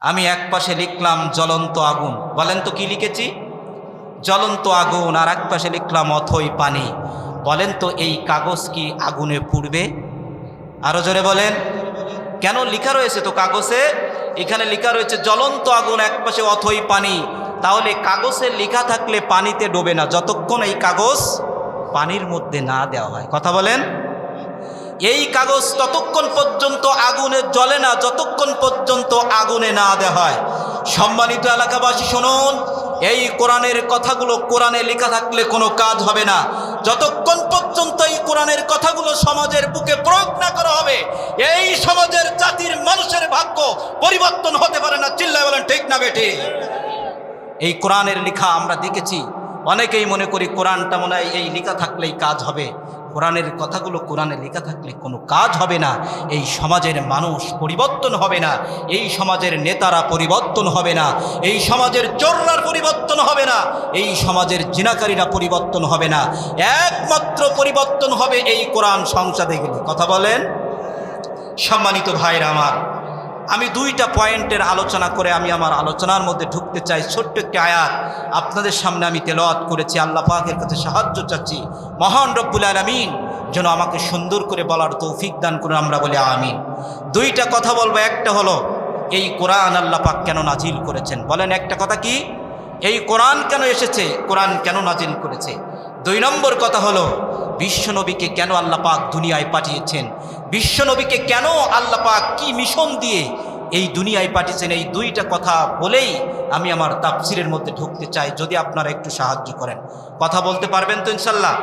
আমি এক পাশে লিখলাম জ্বলন্ত আগুন, বলেন তো কি লিখেছি? জ্বলন্ত আগুন। আর এক পাশে লিখলাম অথই পানি। বলেন তো এই কাগজ কি আগুনে পুড়বে? আরো জোরে বলেন। কেন লেখা রয়েছে তো কাগজে, এখানে লেখা রয়েছে জ্বলন্ত আগুন, এক পাশে অথই পানি। তাহলে কাগজে লেখা থাকলে পানিতে ডোবে না যতক্ষণ এই কাগজ পানির মধ্যে না দেওয়া হয়। কথা বলেন। এই কাগজ ততক্ষণ পর্যন্ত আগুনে জ্বলে না যতক্ষণ পর্যন্ত আগুনে না দেওয়া হয়। সম্মানিত এলাকাবাসী শুনুন, এই কোরআনের কথাগুলো কোরআনে লেখা থাকলে কোনো কাজ হবে না যতক্ষণ পর্যন্ত এই কোরআনের কথাগুলো সমাজের বুকে প্রয়োগ না করা হবে। এই সমাজের জাতির মানুষের ভাগ্য পরিবর্তন হতে পারে না। চিল্লায় বলেন ঠিক না বেটি? এই কোরআনের লেখা আমরা দেখেছি, অনেকেই মনে করি কোরআনটা মনে হয় এই লেখা থাকলেই কাজ হবে। কোরআনের কথাগুলো কোরআনে লেখা থাকলে কোনো কাজ হবে না। এই সমাজের মানুষ পরিবর্তন হবে না, এই সমাজের নেতারা পরিবর্তন হবে না, এই সমাজের চোররার পরিবর্তন হবে না, এই সমাজের জিনাকারীরা পরিবর্তন হবে না। একমাত্র পরিবর্তন হবে এই কোরআন সংসদে গেলে। কথা বলেন। সম্মানিত ভাইরা আমার, আমি দুইটা পয়েন্টের আলোচনা করে আমি আমার আলোচনার মধ্যে ঢুকতে চাই। ছোট্ট একটি আয়াত আপনাদের সামনে আমি তেলাওয়াত করেছি। আল্লাহ পাকের কাছে সাহায্য চাচ্ছি, মহান রব্বুল আলামিন যেন আমাকে সুন্দর করে বলার তৌফিক দান করুন। আমরা বলি আমিন। দুইটা কথা বলবো। একটা হলো এই কোরআন আল্লাহ পাক কেন নাজিল করেছেন। বলেন একটা কথা কি? এই কোরআন কেন এসেছে, কোরআন কেন নাজিল করেছে। দুই নম্বর কথা হলো বিশ্বনবীকে কেন আল্লাহ পাক দুনিয়ায় পাঠিয়েছেন, বিশ্বনবীকে কেন আল্লাহ পাক কি মিশন দিয়ে এই দুনিয়ায় পাঠিয়েছেন। এই দুইটা কথা বলেই আমি আমার তাফসিরের মধ্যে ঢুকতে চাই, যদি আপনারা একটু সাহায্য করেন। কথা বলতে পারবেন তো ইনশাল্লাহ?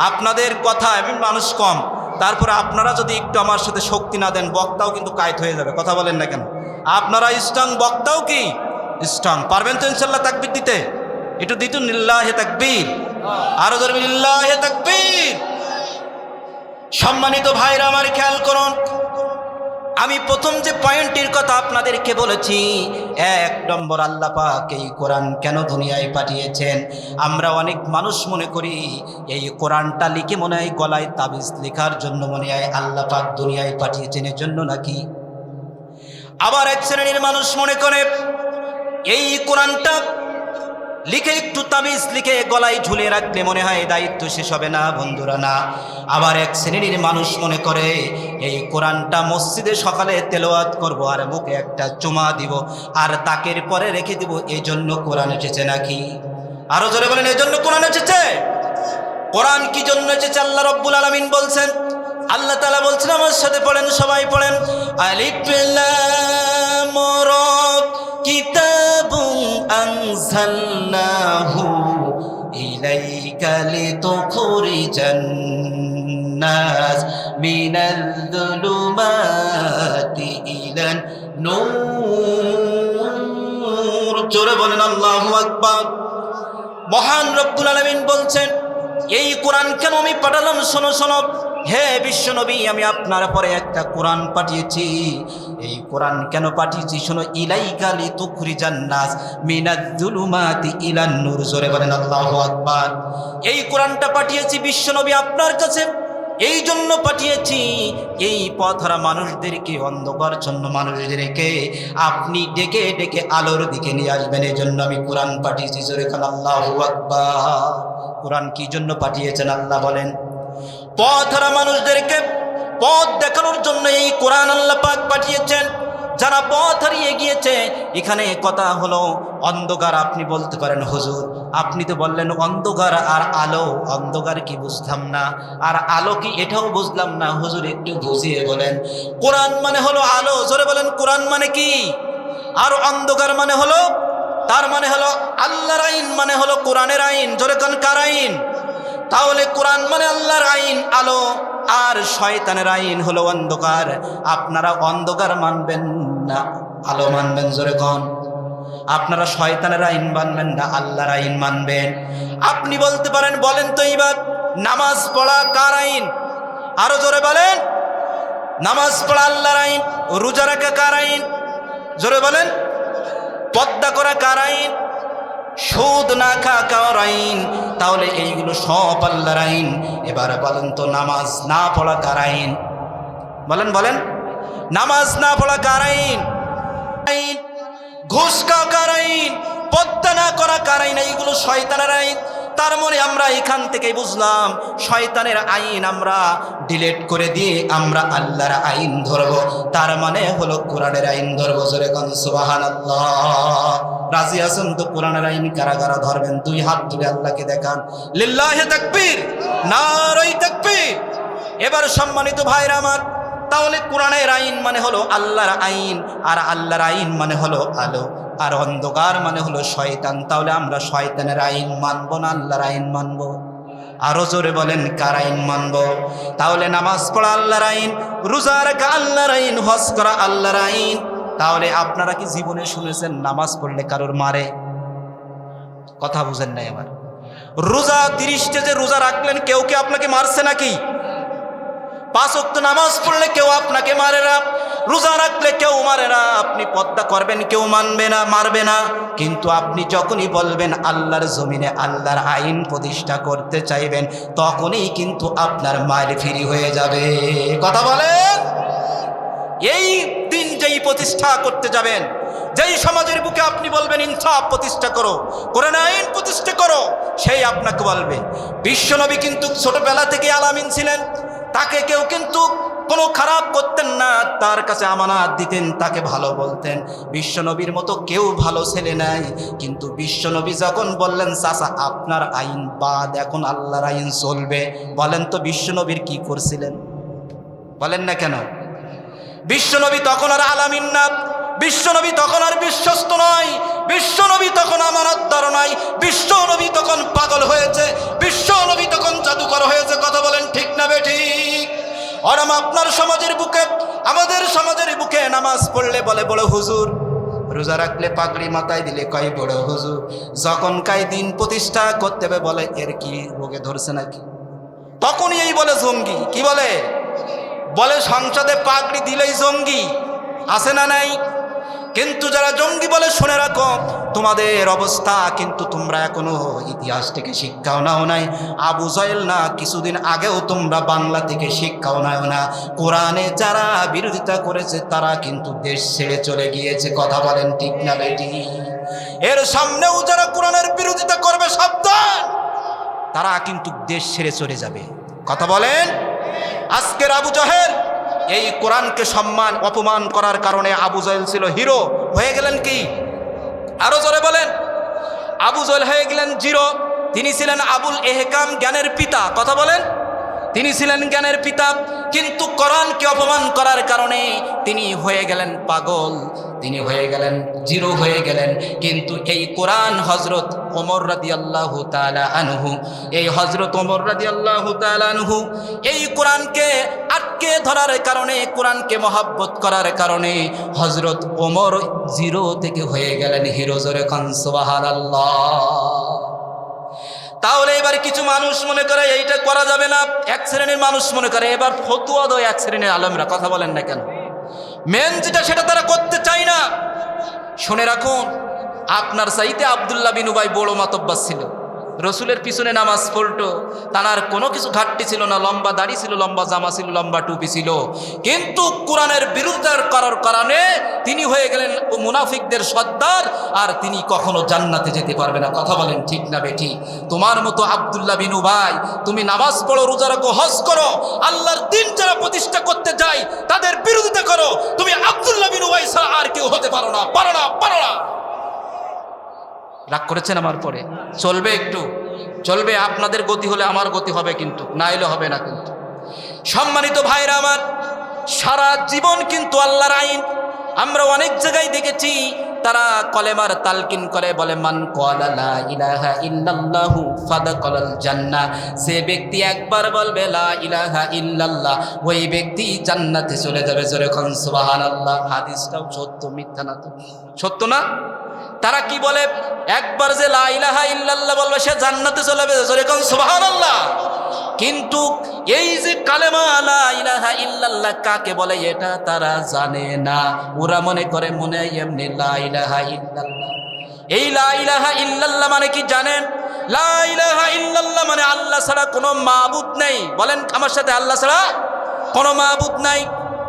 আপনাদের কথা, আমি মানুষ কম, তারপরে আপনারা যদি একটু আমার সাথে শক্তি না দেন বক্তাও কিন্তু কায়েত হয়ে যাবে। কথা বলেন না কেন? আপনারা স্ট্রং, বক্তাও কি স্ট্রং। পারবেন তো ইনশাল্লাহ তাকবীর দিতে? একটু দিতুন লিল্লাহে তাকবীর, আরো জোরে লিল্লাহে তাকবীর। সম্মানিত ভাইরা আমার খেয়াল করুন, আমি প্রথম যে পয়েন্টের কথা আপনাদেরকে বলেছি, এক নম্বর আল্লাহ পাক এই কোরআন কেন দুনিয়ায় পাঠিয়েছেন। আমরা অনেক মানুষ মনে করি এই কোরআনটা লিখে মনে হয় গলায় তাবিজ লেখার জন্য মনে হয় আল্লাহ পাক দুনিয়ায় পাঠিয়েছেন এর জন্য নাকি। আবার এক শ্রেণীর মানুষ মনে করে এই কোরআনটা লিখে একটু তাবিজ লিখে গলায় ঝুলে রাখলে মনে হয় দায়িত্ব শেষ হবে না। বন্ধুরা না। আবার এক শ্রেণীর মানুষ মনে করে এই কোরআনটা মসজিদে সকালে তেলাওয়াত করব আর মুখে একটা চুমা দিব আর তাকের পরে রেখে দিব, এই জন্য কোরআন এসেছে নাকি। আরো জোরে বলেন, এই জন্য কোরআন এসেছে। কোরআন কি জন্য এসেছে? আল্লাহ রাব্বুল আলামিন বলছেন, আল্লাহ তাআলা বলছেন, আমার সাথে পড়েন, সবাই পড়েন। আলিফ লাম রা কিতাবুন আনজালনাহু ইলাইকা লিতুখরিজান নাস মিনাল যুলুমাতি ইলান নূর। জোরে বলেন আল্লাহু আকবার। মহান রব্বুল আলামিন বলছেন, এই কোরআন কেন আমি পাঠালাম? শোনো শোনো, হে বিশ্বনবী, আমি আপনার পরে একটা কোরআন পাঠিয়েছি। এই কোরআন কেন পাঠিয়েছি শোনো। ইলাইকা লিতুখরিজান নাস মিনাজ যুলুমাতি ইলান নূর। জোরে বলেন আল্লাহু আকবার। এই কোরআনটা পাঠিয়েছি বিশ্বনবী আপনার কাছে, এই জন্য পাঠিয়েছি এই পথহারা মানুষদেরকে, অন্ধকারচ্ছন্ন মানুষদেরকে আপনি ডেকে ডেকে আলোর দিকে নিয়ে আসবেন, এই জন্য আমি কোরআন পাঠিয়েছি। জোরে বলেন আল্লাহু আকবার। কোরআন কি জন্য পাঠিয়েছেন আল্লাহ বলেন? পথহারা মানুষদেরকে পথ দেখানোর জন্য এই কোরআন আল্লাহ পাক পাঠিয়েছেন। যারা পথ হারিয়ে গিয়েছে, এখানে কথা হলো অন্ধকার। আপনি বলতে পারেন হুজুর আপনি তো বললেন অন্ধকার আর আলো, অন্ধকার কি বুঝলাম না, আর আলো কি এটাও বুঝলাম না। হুজুর একটু বুঝিয়ে বলেন। কোরআন মানে হলো আলো। জোরে বলেন কোরআন মানে কি? আর অন্ধকার মানে হলো, তার মানে হলো আল্লাহর আইন, মানে হলো কোরআনের আইন। জোরে কোন কার আইন? তাহলে কোরআন মানে আল্লাহর আইন আলো, আর শয়তানের আইন হলো অন্ধকার। আপনারা অন্ধকার মানবেন না আলো মানবেন? জোরে কোন? আপনারা শয়তানের আইন মানবেন না আল্লাহর আইন মানবেন? আপনি বলতে পারেন, বলেন তো এইবার নামাজ পড়া কার আইন? আরো জোরে বলেন। নামাজ পড়া আল্লাহর আইন। রোজা রাখা কার আইন? জোরে বলেন। পর্দা করা কার আইন? সুদ না খাওয়া কার আইন? তাহলে এইগুলো সব আল্লাহর আইন। এবার বলেন তো নামাজ না পড়া কার আইন? বলেন বলেন, নামাজ না পড়া কার আইন? ঘুষ খাওয়া কার আইন, পদ্মা না করা কার আইন, এইগুলো শয়তানের আইন। তার মানে আমরা এখান থেকেই বুঝলাম শয়তানের আইন আমরা ডিলিট করে দিয়ে আমরা আল্লাহর আইন ধরব। তার মানে হলো কোরআনের আইন ধরব। জোরে কোন সুবহানাল্লাহ। রাজি আছেন তো কোরআনের আইন কারা কারা ধরবেন? দুই হাত তুলে আল্লাহকে দেখান। লিল্লাহি তাকবীর, নারায়ে তাকবীর। এবার সম্মানিত ভাইরা আমার, তাহলে কোরআনের আইন মানে হলো আল্লাহর আইন, আর আল্লাহর আইন মানে হলো আলো, আর অন্ধকার মানে হলো শয়তান। তাহলে আমরা শয়তানের আইন মানব না আল্লাহর আইন মানব? আরো জোরে বলেন কার আইন মানব? তাহলে নামাজ পড়া আল্লাহর আইন, রোজা রাখা আল্লাহর আইন, হজ করা আল্লাহর আইন। তাহলে আপনারা কি জীবনে শুনেছেন নামাজ পড়লে কারোর মারে? কথা বুঝেন নাই আমার। রোজা 30টা যে রোজা রাখলেন, কেউ কি আপনাকে মারছে নাকি? 5 ওয়াক্ত নামাজ পড়লে কেউ আপনাকে মারে না, রোজা রাখলে কেউ মারে না। আপনি পর্দা করবেন, কেউ মারবে না। কিন্তু আপনি যখনই বলবেন আল্লাহর জমিনে আল্লাহর আইন প্রতিষ্ঠা করতে চাইবেন, তখনই কিন্তু আপনার মায়ের ফিরি হয়ে যাবে। কথা বলেন। এই দিন যেই প্রতিষ্ঠা করতে যাবেন, যেই সমাজের বুকে আপনি বলবেন ইনসাফ প্রতিষ্ঠা করো, কোরআন আইন প্রতিষ্ঠা করো, সেই আপনাকে বলবে। বিশ্বনবী কিন্তু ছোটবেলা থেকে আলামিন ছিলেন, তাকে কেউ কিন্তু কোনো খারাপ করতেন না, তার কাছে আমানত দিতেন, তাকে ভালো বলতেন। বিশ্বনবীর মতো কেউ ভালো ছেলে নাই। কিন্তু বিশ্বনবী যখন বললেন চাচা আপনার আইন বাদ, এখন আল্লাহর আইন চলবে, বলেন তো বিশ্বনবীর কি করছিলেন? বলেন না কেন? বিশ্বনবী তখন আর আলামিন না, বিশ্বনবী তখন আর বিশ্বস্ত নয়, বিশ্বনবী তখন আমানতদার নয়, বিশ্বনবী তখন পাগল হয়েছে, বিশ্বনবী তখন জাদুকর হয়েছে। কথা বলেন ঠিক না বেঠিক? আর আপনার সমাজের বুকে, আমাদের সমাজের বুকে নামাজ পড়লে বলে বড় হুজুর, রোজা রাখলে পাগড়ি মাথায় দিলে কয় বড় হুজুর, যখন কাই দিন প্রতিষ্ঠা করতে হবে বলে এর কি রোগে ধরছে নাকি? তখনই এই বলে জঙ্গি। কি বলে? বলে সংসদে পাগড়ি দিলেই জঙ্গি। আছে না নাই? কিন্তু যারা জঙ্গি বলে শুনে রাখো, তোমাদের অবস্থা কিন্তু তোমরা এখনো ইতিহাস থেকে শিক্ষাও নাও নাই। আবু জহেল না, কিছুদিন আগেও তোমরা বাংলা থেকে শিক্ষাও নাও না। কোরআনে যারা বিরোধিতা করেছে তারা কিন্তু দেশ ছেড়ে চলে গিয়েছে। কথা বলেন ঠিক না বেটি? এর সামনেও যারা কোরআনের বিরোধিতা করবে সাবধান, তারা কিন্তু দেশ ছেড়ে চলে যাবে। কথা বলেন। আজকের আবু জহেল এই কোরআনকে সম্মান অপমান করার কারণে আবু জহেল ছিল হিরো, হয়ে গেলেন কি? আরো জোরে বলেন। আবু জহেল হয়ে গেলেন জিরো। তিনি ছিলেন আবুল এহকাম, জ্ঞানের পিতা। কথা বলেন। তিনি ছিলেন জ্ঞানের পিতা, কিন্তু কোরআনকে অপমান করার কারণে তিনি হয়ে গেলেন পাগল, তিনি হয়ে গেলেন জিরো হয়ে গেলেন। কিন্তু এই কোরআন হযরত ওমর রাদিয়াল্লাহু তাআলা আনহু, এই হযরত ওমর রাদিয়াল্লাহু তাআলা আনহু এই কোরআনকে আটকে ধরার কারণে, কোরআনকে মহব্বত করার কারণে হযরত ওমর জিরো থেকে হয়ে গেলেন হিরো। জোরে কান সুবহানাল্লাহ। তাহলে এবার কিছু মানুষ মনে করে এইটা করা যাবে না, এক শ্রেণীর মানুষ মনে করে এবার ফতুয়া দেয় এক শ্রেণীর আলেমরা। কথা বলেন না কেন? মেন যেটা সেটা তারা করতে চায় না। শুনে রাখুন, আপনার চাইতে আব্দুল্লাহ বিন উবাই বড় মাতব্বর ছিল, রসুলের পিছনে নামাজ পড়তো, তার কোনো কিছু ঘাটতি ছিল না, লম্বা দাড়ি ছিল, লম্বা জামা ছিল, লম্বা টুপি ছিল। কিন্তু কোরআনের বিরুদ্ধে করার কারণে তিনি হয়ে গেলেন মুনাফিকদের সর্দার, আর তিনি কখনো জান্নাতে যেতে পারবে না। কথা বলেন ঠিক না বেঠি? তোমার মতো আব্দুল্লাহ বিন উবাই, তুমি নামাজ পড়ো, রোজা রাখো, হজ করো, আল্লাহর দিন যারা প্রতিষ্ঠা করতে যায় তাদের বিরোধিতা করো, তুমি আব্দুল্লাহ বিন উবাই ছাড়া আর কেউ হতে পারো না, পারো না, পারো না। রাগ করেছেন আমার পরে? চলবে, একটু চলবে। আপনাদের গতি হলে আমার গতি হবে, কিন্তু না এলে হবে না। কিন্তু সম্মানিত ভাইরা আমার, সারা জীবন কিন্তু আল্লাহর আইন আমরা অনেক জায়গায় দেখেছি, তারা কলেমার তালকিন করে, বলে মান ক্বালা লা ইলাহা ইল্লাল্লাহু ফাদাখালাল জান্নাহ। যে ব্যক্তি একবার বলবে লা ইলাহা ইল্লাল্লাহ, ওই ব্যক্তি জান্নাতে চলে যাবে। জোরে কোন সুবহানাল্লাহ। হাদিসটাও সত্য, মিথ্যা না তো? সত্য না? তারা কি বলে? একবার যে লা ইলাহা ইল্লাল্লাহ বলবে সে জান্নাতে চলে যাবে। জোরে কোন সুবহানাল্লাহ। কিন্তু এই যে কালেমা লা ইলাহা ইল্লাল্লাহ কাকে বলে এটা তারা জানে না। ওরা মনে করে মনে এমনি লা ইলাহা ইল্লাল্লাহ। এই লা ইলাহা ইল্লাল্লাহ মানে কি জানেন? লা ইলাহা ইল্লাল্লাহ মানে আল্লাহ ছাড়া কোনো মাবুদ নেই। বলেন আমার সাথে, আল্লাহ ছাড়া কোনো মাবুদ নাই।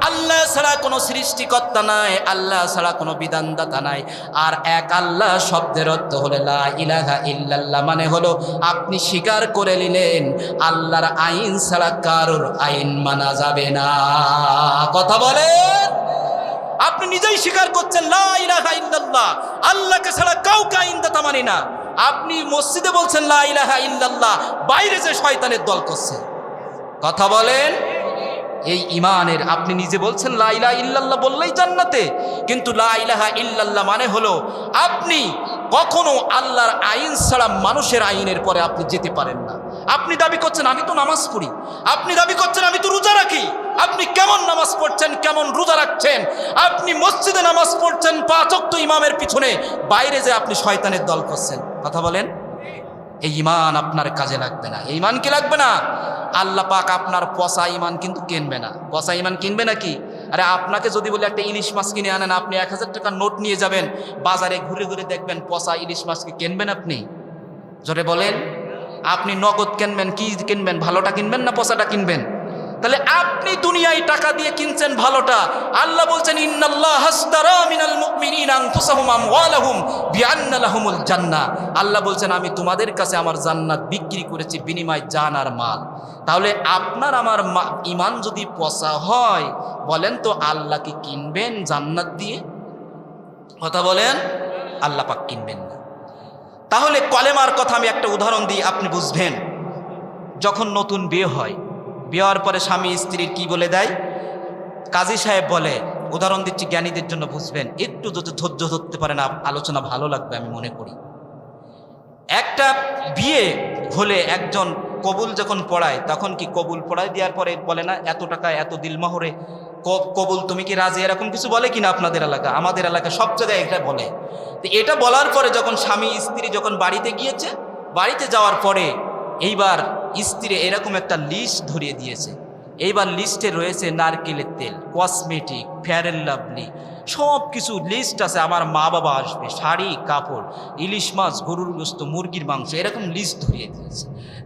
আল্লাহ ছাড়া কোনো সৃষ্টিকর্তা নাই, আল্লাহ ছাড়া কোনো বিধানদাতা নাই। আর এক আল্লাহ শব্দের অর্থ হলো লা ইলাহা ইল্লাল্লাহ, মানে হলো আপনি স্বীকার করে নিলেন আল্লাহর আইন ছাড়া কারোর আইন মানা যাবে না। কথা বলেন, আপনি নিজেই স্বীকার করছেন লা ইলাহা ইল্লাল্লাহ, আল্লাহকে ছাড়া কাউকে আইনদাতা মানি না। আপনি মসজিদে বলছেন লা ইলাহা ইল্লাল্লাহ, বাইরে যে শয়তানের দল করছে। কথা বলেন, এই ইমানের, আপনি নিজে বলছেন লা ইলাহা ইল্লাল্লাহ বললেই জান্নাতে, কিন্তু লা ইলাহা ইল্লাল্লাহ মানে হলো আপনি কখনো আল্লাহর আইন ছাড়া মানুষের আইনের পরে আপনি যেতে পারেন না। আপনি দাবি করছেন আমি তো নামাজ পড়ি, আপনি দাবি করছেন আমি তো রোজা রাখি। আপনি কেমন নামাজ পড়ছেন, কেমন রোজা রাখছেন? আপনি মসজিদে নামাজ পড়ছেন 5 ওয়াক্ত ইমামের পিছনে, বাইরে যে আপনি শয়তানের দল করছেন। কথা বলেন, এই ইমান আপনার কাজে লাগবে না। এই ইমান কি লাগবে না? আল্লাহ পাক আপনার পচা ইমান কিন্তু কিনবে না। পচা ইমান কিনবে নাকি? আরে আপনাকে যদি বলে একটা ইলিশ মাছ কিনে আনেন, আপনি 1000 টাকার নোট নিয়ে যাবেন, বাজারে ঘুরে ঘুরে দেখবেন পচা ইলিশ মাছকে কিনবেন আপনি? জোরে বলেন, আপনি নগদ কিনবেন, কি কিনবেন? ভালোটা কিনবেন না পচাটা কিনবেন? তাহলে আপনি দুনিয়ায় টাকা দিয়ে কিনছেন ভালোটা। আল্লাহ বলছেন ইন্নাল্লাহ হাসতারা মিনাল মুমিনিনা আনফুসাহুম আমওয়ালাহুম বিআন্না লাহুমুল জান্নাহ। আল্লাহ বলছেন আমি তোমাদের কাছে আমার জান্নাত বিক্রি করেছি বিনিময় জান আর মাল। তাহলে আপনার আমার ইমান যদি পচা হয়, বলেন তো আল্লাহ কি কিনবেন জান্নাত দিয়ে? কথা বলেন, আল্লাহ পাক কিনবেন না। তাহলে কলেমার কথা আমি একটা উদাহরণ দিই, আপনি বুঝবেন। যখন নতুন বিয়ে হয়, বিয়ে হওয়ার পরে স্বামী স্ত্রীর কি বলে দেয়? কাজী সাহেব বলে, উদাহরণ দিচ্ছি জ্ঞানীদের জন্য বুঝবেন, একটু যদি ধৈর্য ধরতে পারেন আলোচনা ভালো লাগবে আমি মনে করি। একটা বিয়ে হলে একজন কবুল যখন পড়ায়, তখন কি কবুল পড়ায় দেওয়ার পরে বলে না এত টাকা এত দিলমোহরে কবুল, তুমি কি রাজি? এরকম কিছু বলে কিনা আপনাদের এলাকা? আমাদের এলাকা সব জায়গায় এটা বলে। তো এটা বলার পরে যখন স্বামী স্ত্রী যখন বাড়িতে গিয়েছে, বাড়িতে যাওয়ার পরে এইবার স্ত্রী এরকম একটা লিস্ট ধরিয়ে দিয়েছে। এইবার লিস্টে রয়েছে নারকেলের তেল, কসমেটিক, ফেয়ার অ্যান্ড লাভলি, সব কিছু লিস্ট আছে। আমার মা বাবা আসবে, শাড়ি কাপড়, ইলিশ মাছ, গরুর গোশত, মুরগির মাংস, এরকম লিস্ট ধরিয়ে দিয়েছে।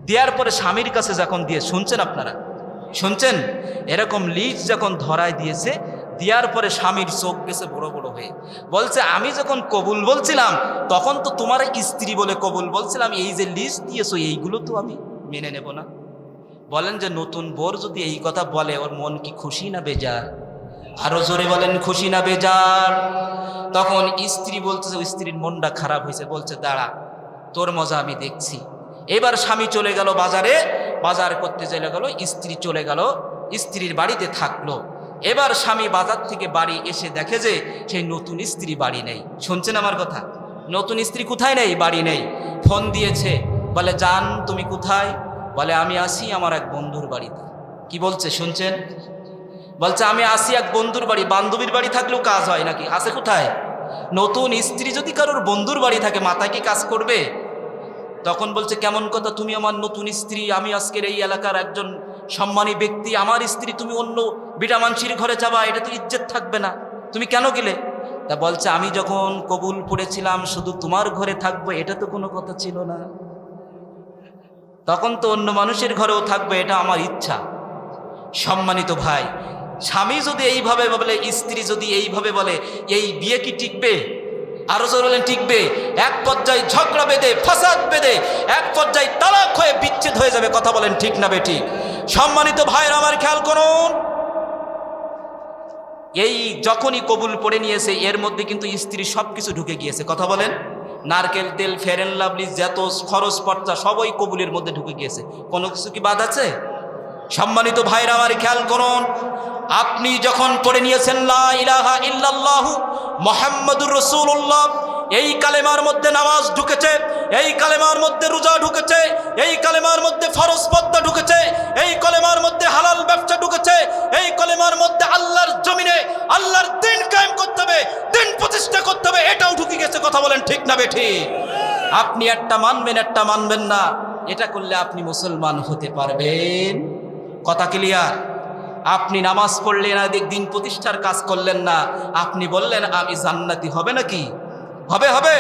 দেওয়ার পরে স্বামীর কাছে যখন দিয়ে, শুনছেন আপনারা, শুনছেন? এরকম লিস্ট যখন ধরায় দিয়েছে, দেওয়ার পরে স্বামীর চোখ গেছে বড় বড় হয়ে, বলছে আমি যখন কবুল বলছিলাম তখন তো তোমার স্ত্রী বলে কবুল বলছিলাম, এই যে লিস্ট দিয়েছো এইগুলো তো আমি মেনে নেব না। বলেন যে নতুন বোর যদি এই কথা বলে, ওর মন কি খুশি না বেজার? আরো জোরে বলেন, খুশি না বেজার? তখন স্ত্রী বলতেছে, স্ত্রীর মনটা খারাপ হয়েছে, বলছে দাঁড়া তোর মজা আমি দেখছি। এবার স্বামী চলে গেল বাজারে, বাজার করতে চলে গেল, স্ত্রী চলে গেল, স্ত্রীর বাড়িতে থাকলো। এবার স্বামী বাজার থেকে বাড়ি এসে দেখে যে সেই নতুন স্ত্রী বাড়ি নেই। শুনছেন আমার কথা? নতুন স্ত্রী কোথায় নেই? বাড়ি নেই। ফোন দিয়েছে, বলে জান তুমি কোথায়? বলে আমি আসি আমার এক বন্ধুর বাড়িতে। কি বলছে শুনছেন? বলছে আমি আসি এক বন্ধুর বাড়ি। বান্ধবীর বাড়ি থাকলেও কাজ হয় নাকি? আসে কোথায়? নতুন স্ত্রী যদি কারোর বন্ধুর বাড়ি থাকে, মাথায় কি কাজ করবে? তখন বলছে কেমন কথা, তুমি আমার নতুন স্ত্রী, আমি আজকের এই এলাকার একজন সম্মানী ব্যক্তি, আমার স্ত্রী, তুমি অন্য বিটামানসির ঘরে যাবা, এটা তো ইজ্জত থাকবে না, তুমি কেন গেলে? তা বলছে আমি যখন কবুল পড়েছিলাম শুধু তোমার ঘরে থাকবো, এটা তো কোনো কথা ছিল না, তখন তো অন্য মানুষের ঘরেও থাকবে, এটা আমার ইচ্ছা। সম্মানিত ভাই, স্বামী যদি এইভাবে বলে, স্ত্রী যদি এইভাবে বলে, এই বিয়ে কি টিকবে? আরো জোরে বলেন টিকবে? এক পর্যায়ে ঝগড়া বেঁধে, ফাসাদ বেঁধে, এক পর্যায়ে তালাক হয়ে বিচ্ছেদ হয়ে যাবে। কথা বলেন ঠিক না বেঠিক? সম্মানিত ভাইয়ের আমার খেয়াল করুন, এই যখনই কবুল পড়ে নিয়েছে, এর মধ্যে কিন্তু স্ত্রী সব কিছু ঢুকে গিয়েছে। কথা বলেন, নারকেল তেল, ফেয়ার অ্যান্ড লাভলি, যত খরচ পর্চা সবই কবুলের মধ্যে ঢুকে গিয়েছে। কোনো কিছু কি বাদ আছে? সম্মানিত ভাইরা আমার খেয়াল করুন, আপনি যখন পড়ে নিয়েছেন লা ইলাহা ইল্লাল্লাহু মুহাম্মাদুর রাসূলুল্লাহ, এই কালেমার মধ্যে নামাজ ঢুকেছে, এই কালেমার মধ্যে রোজা ঢুকেছে, এই কালেমার মধ্যে ফরজ পর্দা ঢুকেছে, এই কালেমার মধ্যে হালাল ব্যবসা ঢুকেছে, এই কালেমার মধ্যে আল্লাহর জমিনে আল্লাহর দ্বীন কায়েম করতে হবে, দ্বীন প্রতিষ্ঠা করতে হবে, এটাও ঢুকে গেছে। কথা বলেন ঠিক না বেঠিক? আপনি একটা মানবেন, একটা মানবেন না, এটা করলে আপনি মুসলমান হতে পারবেন? কথা ক্লিয়ার? আপনি নামাজ পড়লেন না, দিন প্রতিষ্ঠার কাজ করলেন না, আপনি বললেন আমি জান্নাতি, হবে নাকি? হবে? হবে।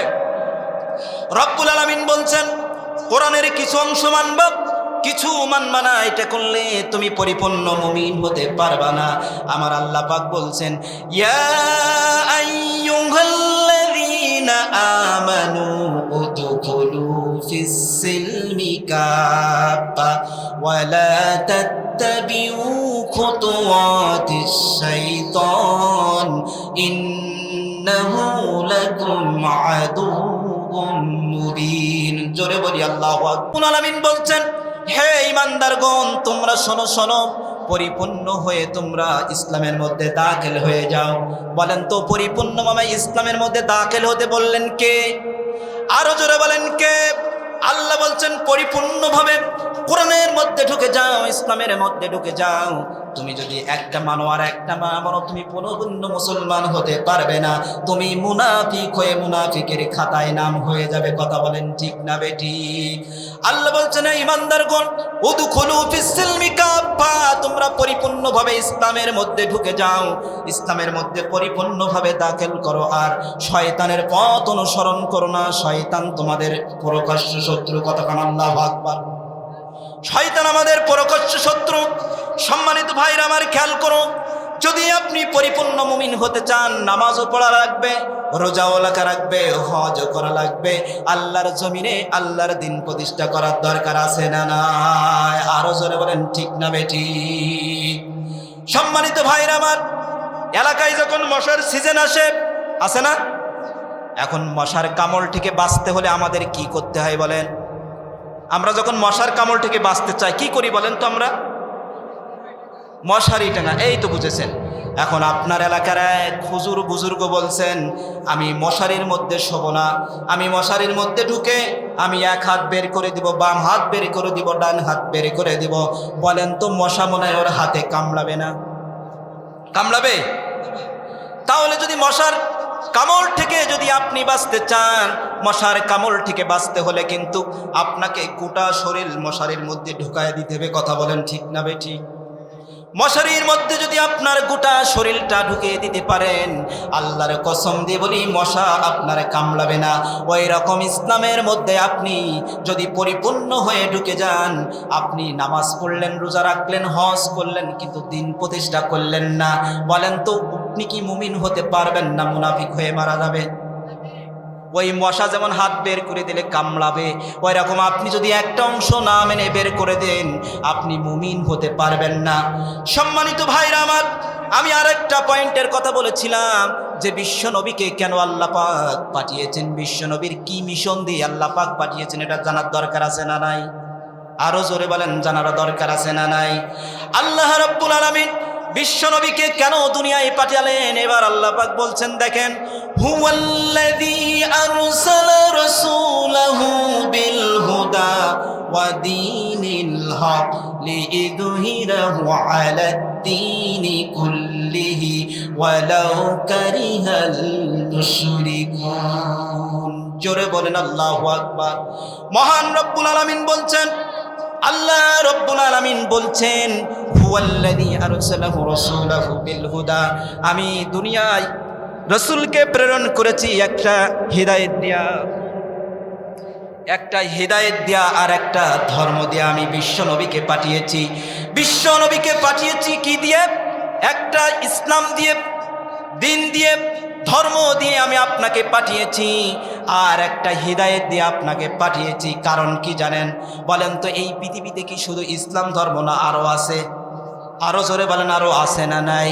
রব্বুল আলামিন বলছেন কোরআনের কিছু অংশ মানব, কিছু মানবা না, এটা করলে তুমি পরিপূর্ণ মুমিন হতে পারবা না। আমার আল্লাহ পাক বলছেন, ইয়া আইয়ুহাল্লাযীনা আমানু উদখুলু ফিস সিলমি কাফা ওয়া লা তাত্তাবিউ খুতুওয়াতিশ শাইতান ইন্নাহু লাকুম আদুউম মুবিন। জোরে বলি আল্লাহু আকবার। আলামিন বলছেন, হে ঈমানদারগণ, তোমরা শোনো শোনো, পরিপূর্ণ হয়ে তোমরা ইসলামের মধ্যে দাখিল হয়ে যাও। বলেন তো পরিপূর্ণভাবে ইসলামের মধ্যে দাখিল হতে বললেন কে? আরো জোরে বলেন কে? আল্লাহ বলছেন পরিপূর্ণভাবে কোরআনের মধ্যে ঢুকে যাও, ইসলামের মধ্যে ঢুকে যাও। তুমি যদি একটা মানো আর একটা মানো, তুমি পূর্ণ মুসলমান হতে পারবে না। তুমি মুনাফিক হয়ে মুনাফিকের খাতায় নাম হয়ে যাবে। কথা বলেন ঠিক না বেঠিক? আল্লাহ বলছেন, ঈমানদারগণ, উদখুলু ফিস সিলমি কাফা, তোমরা পরিপূর্ণভাবে ইসলামের মধ্যে ঢুকে যাও, ইসলামের মধ্যে পরিপূর্ণভাবে দাখিল করো। আর শয়তানের পথ অনুসরণ করো না। শয়তান তোমাদের প্রকাশ্য শত্রু। কথা কান আল্লাহু আকবার। শয়তান আমাদের প্রকাশ্য শত্রু। সম্মানিত ভাইরা আমার, খেয়াল করো, যদি আপনি পরিপূর্ণ মুমিন হতে চান, নামাজও পড়া লাগবে, রোজাও রাখবে, হজও করা লাগবে, আল্লাহর জমিনে আল্লাহর দিন প্রতিষ্ঠা করার দরকার আছে না নাই? আরো জোরে বলেন ঠিক না বেঠিক? সম্মানিত ভাইরা আমার, এলাকায় যখন মশার সিজন আসে না, এখন মশার কামড় থেকে বাঁচতে হলে আমাদের কি করতে হয় বলেন? আমরা যখন মশার কামড় থেকে বাঁচতে চাই কি করি বলেন তো? আমরা মশারি টাঙা। এই তো বুঝেছেন। এখন আপনার এলাকার এক হুজুর বুজুর্গ বলছেন, আমি মশারির মধ্যে শোবো না, আমি মশারির মধ্যে ঢুকে আমি এক হাত বের করে দিব, বাম হাত বের করে দিব, ডান হাত বের করে দিব। বলেন তো মশা মনে হয় ওর হাতে কামড়াবে না? কামড়াবে? তাহলে যদি মশার কামড় থেকে যদি আপনি বাঁচতে চান, মশার কামড় থেকে বাঁচতে হলে কিন্তু আপনাকে গোটা শরীর মশারির মধ্যে ঢুকায় দিতে হবে। কথা বলেন ঠিক না বেঠিক? মশারির মধ্যে যদি আপনার গোটা শরীরটা ঢুকিয়ে দিতে পারেন, আল্লাহর কসম দিয়ে বলি মশা আপনার কামড়াবে না। ওই রকম ইসলামের মধ্যে আপনি যদি পরিপূর্ণ হয়ে ঢুকে যান, আপনি নামাজ পড়লেন, রোজা রাখলেন, হজ করলেন, কিন্তু দিন প্রতিষ্ঠা করলেন না, বলেন তো আপনি কি মুমিন হতে পারবেন না মুনাফিক হয়ে মারা যাবেন? ওই মশা যেমন হাত বের করে দিলে কামড়াবে, ওই রকম আপনি যদি একটা অংশ না মেনে বের করে দেন, আপনি মুমিন হতে পারবেন না। সম্মানিত ভাইরা আমার, আমি আরেকটা পয়েন্টের কথা বলেছিলাম যে বিশ্ব নবীকে কেন আল্লাহ পাক পাঠিয়েছেন, বিশ্ব নবীর কি মিশন দিয়ে আল্লাহ পাক পাঠিয়েছেন, এটা জানার দরকার আছে না নাই? আরো জোরে বলেন, জানার দরকার আছে না নাই? আল্লাহ রাব্বুল আলামিন বিশ্ব নবীকে কেন দুনিয়ায় পাঠালেন? এবার আল্লাহ পাক বলছেন, দেখেন, হুয়াল্লাযী আরসালা রাসূলাহু বিল হুদা ওয়া দীনিল হক লিইযহিরাহু আলাদ-দীনি কুল্লিহি ওয়ালাউ কারিহাল মুশরিকুন। জোরে বলেন আল্লাহু আকবার। মহান রব্বুল আলামিন বলছেন, আল্লাহ রব্বুল আলামিন বলছেন, হুয়াল্লাযী আরসালাহু রাসূলাহু বিল হুদা, আমি দুনিয়ায় রাসূলকে প্রেরণ করেছি একটা হিদায়াত দিয়া, একটা হিদায়াত দিয়া আর একটা ধর্ম দিয়া আমি বিশ্ব নবীকে পাঠিয়েছি। বিশ্ব নবীকে পাঠিয়েছি কি দিয়ে? একটা ইসলাম দিয়ে, দিন দিয়ে, ধর্ম দিয়ে আমি আপনাকে পাঠিয়েছি, আর একটা হিদায়াত দিয়ে আপনাকে পাঠিয়েছি। কারণ কি জানেন? বলেন তো এই পৃথিবীতে কি শুধু ইসলাম ধর্ম না আরো আছে? আরো জোরে বলেন, আরো আছে না নাই?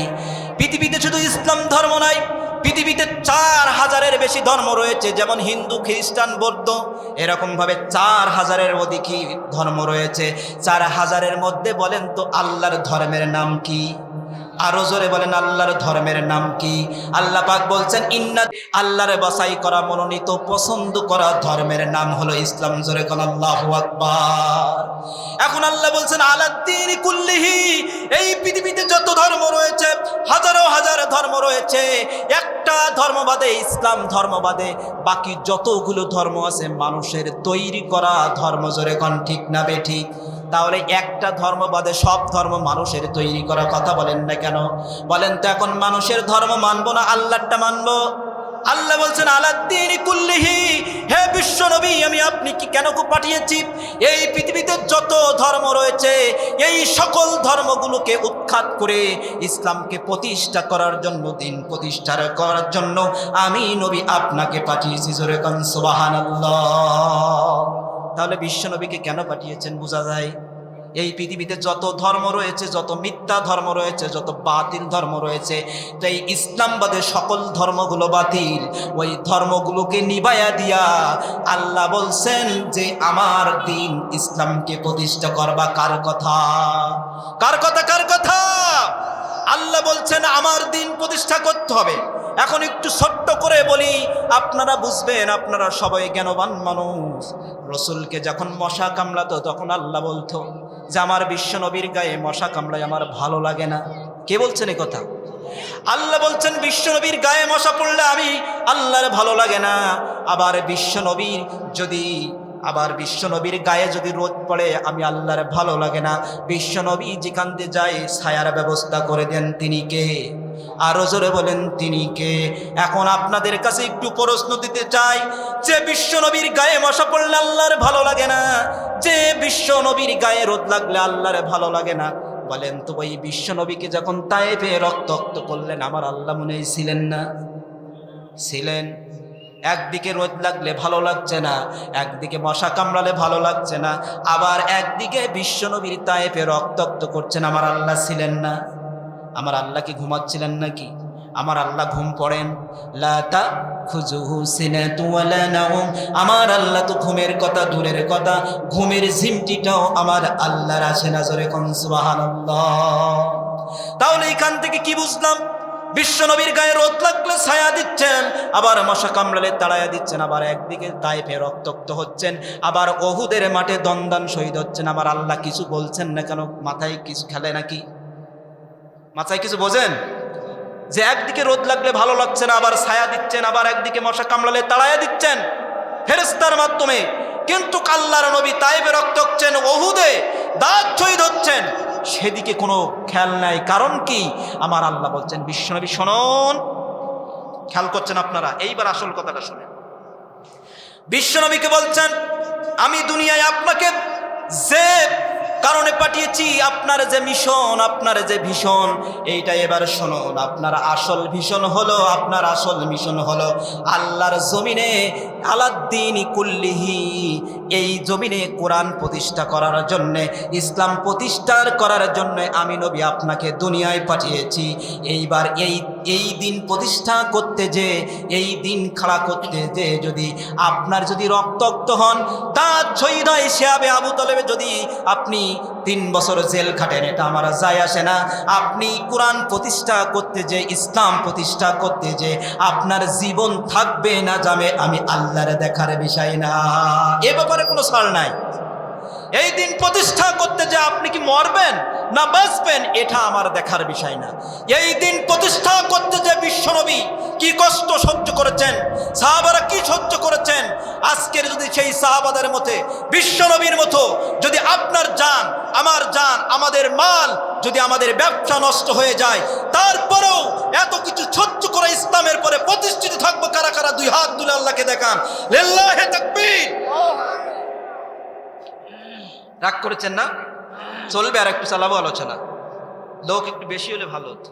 পৃথিবীতে শুধু ইসলাম ধর্ম নাই, পৃথিবীতে 4000-এর বেশি ধর্ম রয়েছে। যেমন হিন্দু, খ্রিস্টান, বৌদ্ধ, এরকম ভাবে 4000-এর অধিক ধর্ম রয়েছে। 4000-এর মধ্যে বলেন তো আল্লাহর ধর্মের নাম কি? আরো জোরে বলেন, আল্লাহর ধর্মের নাম কি? আল্লাহ পাক বলছেন, ইন্না, আল্লাহর বাছাই করা, মনোনীত, পছন্দ করা ধর্মের নাম হলো ইসলাম। জোরে কোন আল্লাহু আকবার। এখন আল্লাহ বলছেন আলাদ-দীনি কুল্লিহি, এই পৃথিবীতে যত ধর্ম রয়েছে, হাজারো হাজার ধর্ম রয়েছে, একটা ধর্মবাদে, ইসলাম ধর্মবাদে বাকি যতগুলো ধর্ম আছে মানুষের তৈরি করা ধর্ম। জোরে কোন ঠিক না বেঠিক? তাহলে একটা ধর্ম বাদে সব ধর্ম মানুষের তৈরি করা। কথা বলেন না কেন? বলেন তো এখন মানুষের ধর্ম মানবো না আল্লাহরটা মানবো? আল্লাহ বলছেন আলাদ-দীনি কুল্লিহি, হে বিশ্ব নবী আমি আপনি কি কেন পাঠিয়েছি? এই পৃথিবীতে যত ধর্ম রয়েছে এই সকল ধর্মগুলোকে উৎখাত করে ইসলামকে প্রতিষ্ঠা করার জন্য, দিন প্রতিষ্ঠা করার জন্য আমি নবী আপনাকে পাঠিয়েছি। জোরে কোন সুবহানাল্লাহ। তাহলে বিশ্ব নবীকে কেন পাঠিয়েছেন বোঝা যায়। এই পৃথিবীতে যত ধর্ম রয়েছে, যত মিথ্যা ধর্ম রয়েছে, যত বাতিল ধর্ম রয়েছে, তো এই ইসলামবাদের সকল ধর্মগুলো বাতিল। ওই ধর্মগুলোকে নিভাইয়া দিয়া আল্লাহ বলছেন যে আমার দিন ইসলামকে প্রতিষ্ঠা করবা। কার কথা? কার কথা? কার কথা? আল্লাহ বলছেন আমার দিন প্রতিষ্ঠা করতে হবে। এখন একটু ছোট্ট করে বলি, আপনারা বুঝবেন, আপনারা সবাই জ্ঞানবান মানুষ। রসুলকে যখন মশা কামড়াতো তখন আল্লাহ বলতো যে আমার বিশ্ব নবীর গায়ে মশা কামড়ায় আমার ভালো লাগে না। কে বলছেন এই কথা? আল্লাহ বলছেন বিশ্ব নবীর গায়ে মশা পড়লে আমি আল্লাহর ভালো লাগে না। আবার বিশ্ব নবীর গায়ে যদি রোদ পড়ে আমি আল্লাহর ভালো লাগে না। বিশ্ব নবী যেখান দিয়ে যায় ছায়ার ব্যবস্থা করে দেন, তিনি কে? আরো জোরে বলেন তিনি কে? এখন আপনাদের কাছে একটু প্রশ্ন দিতে চাই, যে বিশ্ব নবীর গায়ে মশা পড়লে আল্লাহর ভালো লাগে না, যে বিশ্ব নবীর গায়ে রোদ লাগলে আল্লাহর ভালো লাগে না, বলেন তো ওই বিশ্ব নবীকে যখন তায়েফে রক্তাক্ত করলেন আমার আল্লাহ মনে ছিলেন না? ছিলেন। একদিকে রোদ লাগলে ভালো লাগছে না, একদিকে মশা কামড়ালে ভালো লাগছে না, আবার একদিকে বিশ্ব নবীর তায়েফে রক্তাক্ত করছেন, আমার আল্লাহ ছিলেন না? আমার আল্লাহ কি ঘুমাচ্ছিলেন নাকি? আমার আল্লাহ ঘুম পড়েন? লা তাখুযুহু সিনাতুন ওয়ালা নাওম। আমার আল্লাহ তো ঘুমের কথা দূরের কথা, ঘুমের ঝিমটিটাও আমার আল্লাহর আসে না। জোরে কোন সুবহানাল্লাহ। তাহলে এখান থেকে কি বুঝলাম? বিশ্ব নবীর গায়ে রোদ লাগলে ছায়া দিচ্ছেন, আবার মশা কামড়ালে তাড়াইয়া দিচ্ছেন, আবার একদিকে তায়েফে রক্তাক্ত হচ্ছেন, আবার ওহুদের মাঠে দন্দান শহীদ হচ্ছেন। আমার আল্লাহ কিছু বলছেন না কেন? মাথায় কিছু খেলে নাকি? মাথায় কিছু বোঝেন? যে একদিকে রোদ লাগলে ভালো লাগছে না, আবার ছায়া দিচ্ছেন, আবার একদিকে মশা কামড়ালে তাড়াইয়া দিচ্ছেন ফেরেশতার মাধ্যমে, কিন্তু আল্লাহর নবী তায়েফে রক্ত হচ্ছেন, ওহুদে দাঁত শহীদ হচ্ছেন, সেদিকে কোনো খেয়াল নাই। কারণ কি? আমার আল্লাহ বলছেন বিশ্বনবী শুনুন। খেয়াল করছেন আপনারা? এইবার আসল কথাটা শুনেন। বিশ্বনবীকে বলছেন আমি দুনিয়ায় আপনাকে যে কারণে পাঠিয়েছি, আপনার যে মিশন, আপনার যে ভীষণ, এইটা এবার শুনুন। আপনার আসল ভীষণ হলো, আপনার আসল মিশন হলো আল্লাহর জমিনে আলাদ্দিন কুল্লিহি, এই জমিনে কোরআন প্রতিষ্ঠা করার জন্যে, ইসলাম প্রতিষ্ঠার করার জন্যে আমি নবী আপনাকে দুনিয়ায় পাঠিয়েছি। এইবার এই দিন প্রতিষ্ঠা করতে যে, এই দিন খাড়া করতে যে যদি আপনার যদি রক্তাক্ত হন, তার শহীদ হয় শিহাবে আবু তলেবে, যদি আপনি 3 বছর জেল খাটেন, এটা আমার যায় আসে না। আপনি কোরআন প্রতিষ্ঠা করতে যে, ইসলাম প্রতিষ্ঠা করতে যে আপনার জীবন থাকবে না যাবে, আমি আল্লাহর দেখার বিষয় না, এ ব্যাপারে কোনো ছাড় নাই। এই দিন প্রতিষ্ঠা করতে যে আপনি কি মরবেন না বাঁচবেন, এটা আমার দেখার বিষয় না। এই দিন প্রতিষ্ঠা করতে যে বিশ্বনবী কি কষ্ট সহ্য করেছেন, সাহাবারা কি সহ্য করেছেন, আজকের যদি সেই সাহাবাদের মতে বিশ্বনবীর মতো যদি আপনার জান, আমার জান, আমাদের মাল, যদি আমাদের ব্যবসা নষ্ট হয়ে যায়, তারপরেও এত কিছু সহ্য করে ইসলামের পরে প্রতিষ্ঠিত থাকবো, কারা কারা 2 হাত তুলে আল্লাহকে দেখান, লিল্লাহি তাকবীর। রাগ করেছেন না? চলবে, আর একটু চালাবো আলোচনা, লোক একটু বেশি হলে ভালো হতো।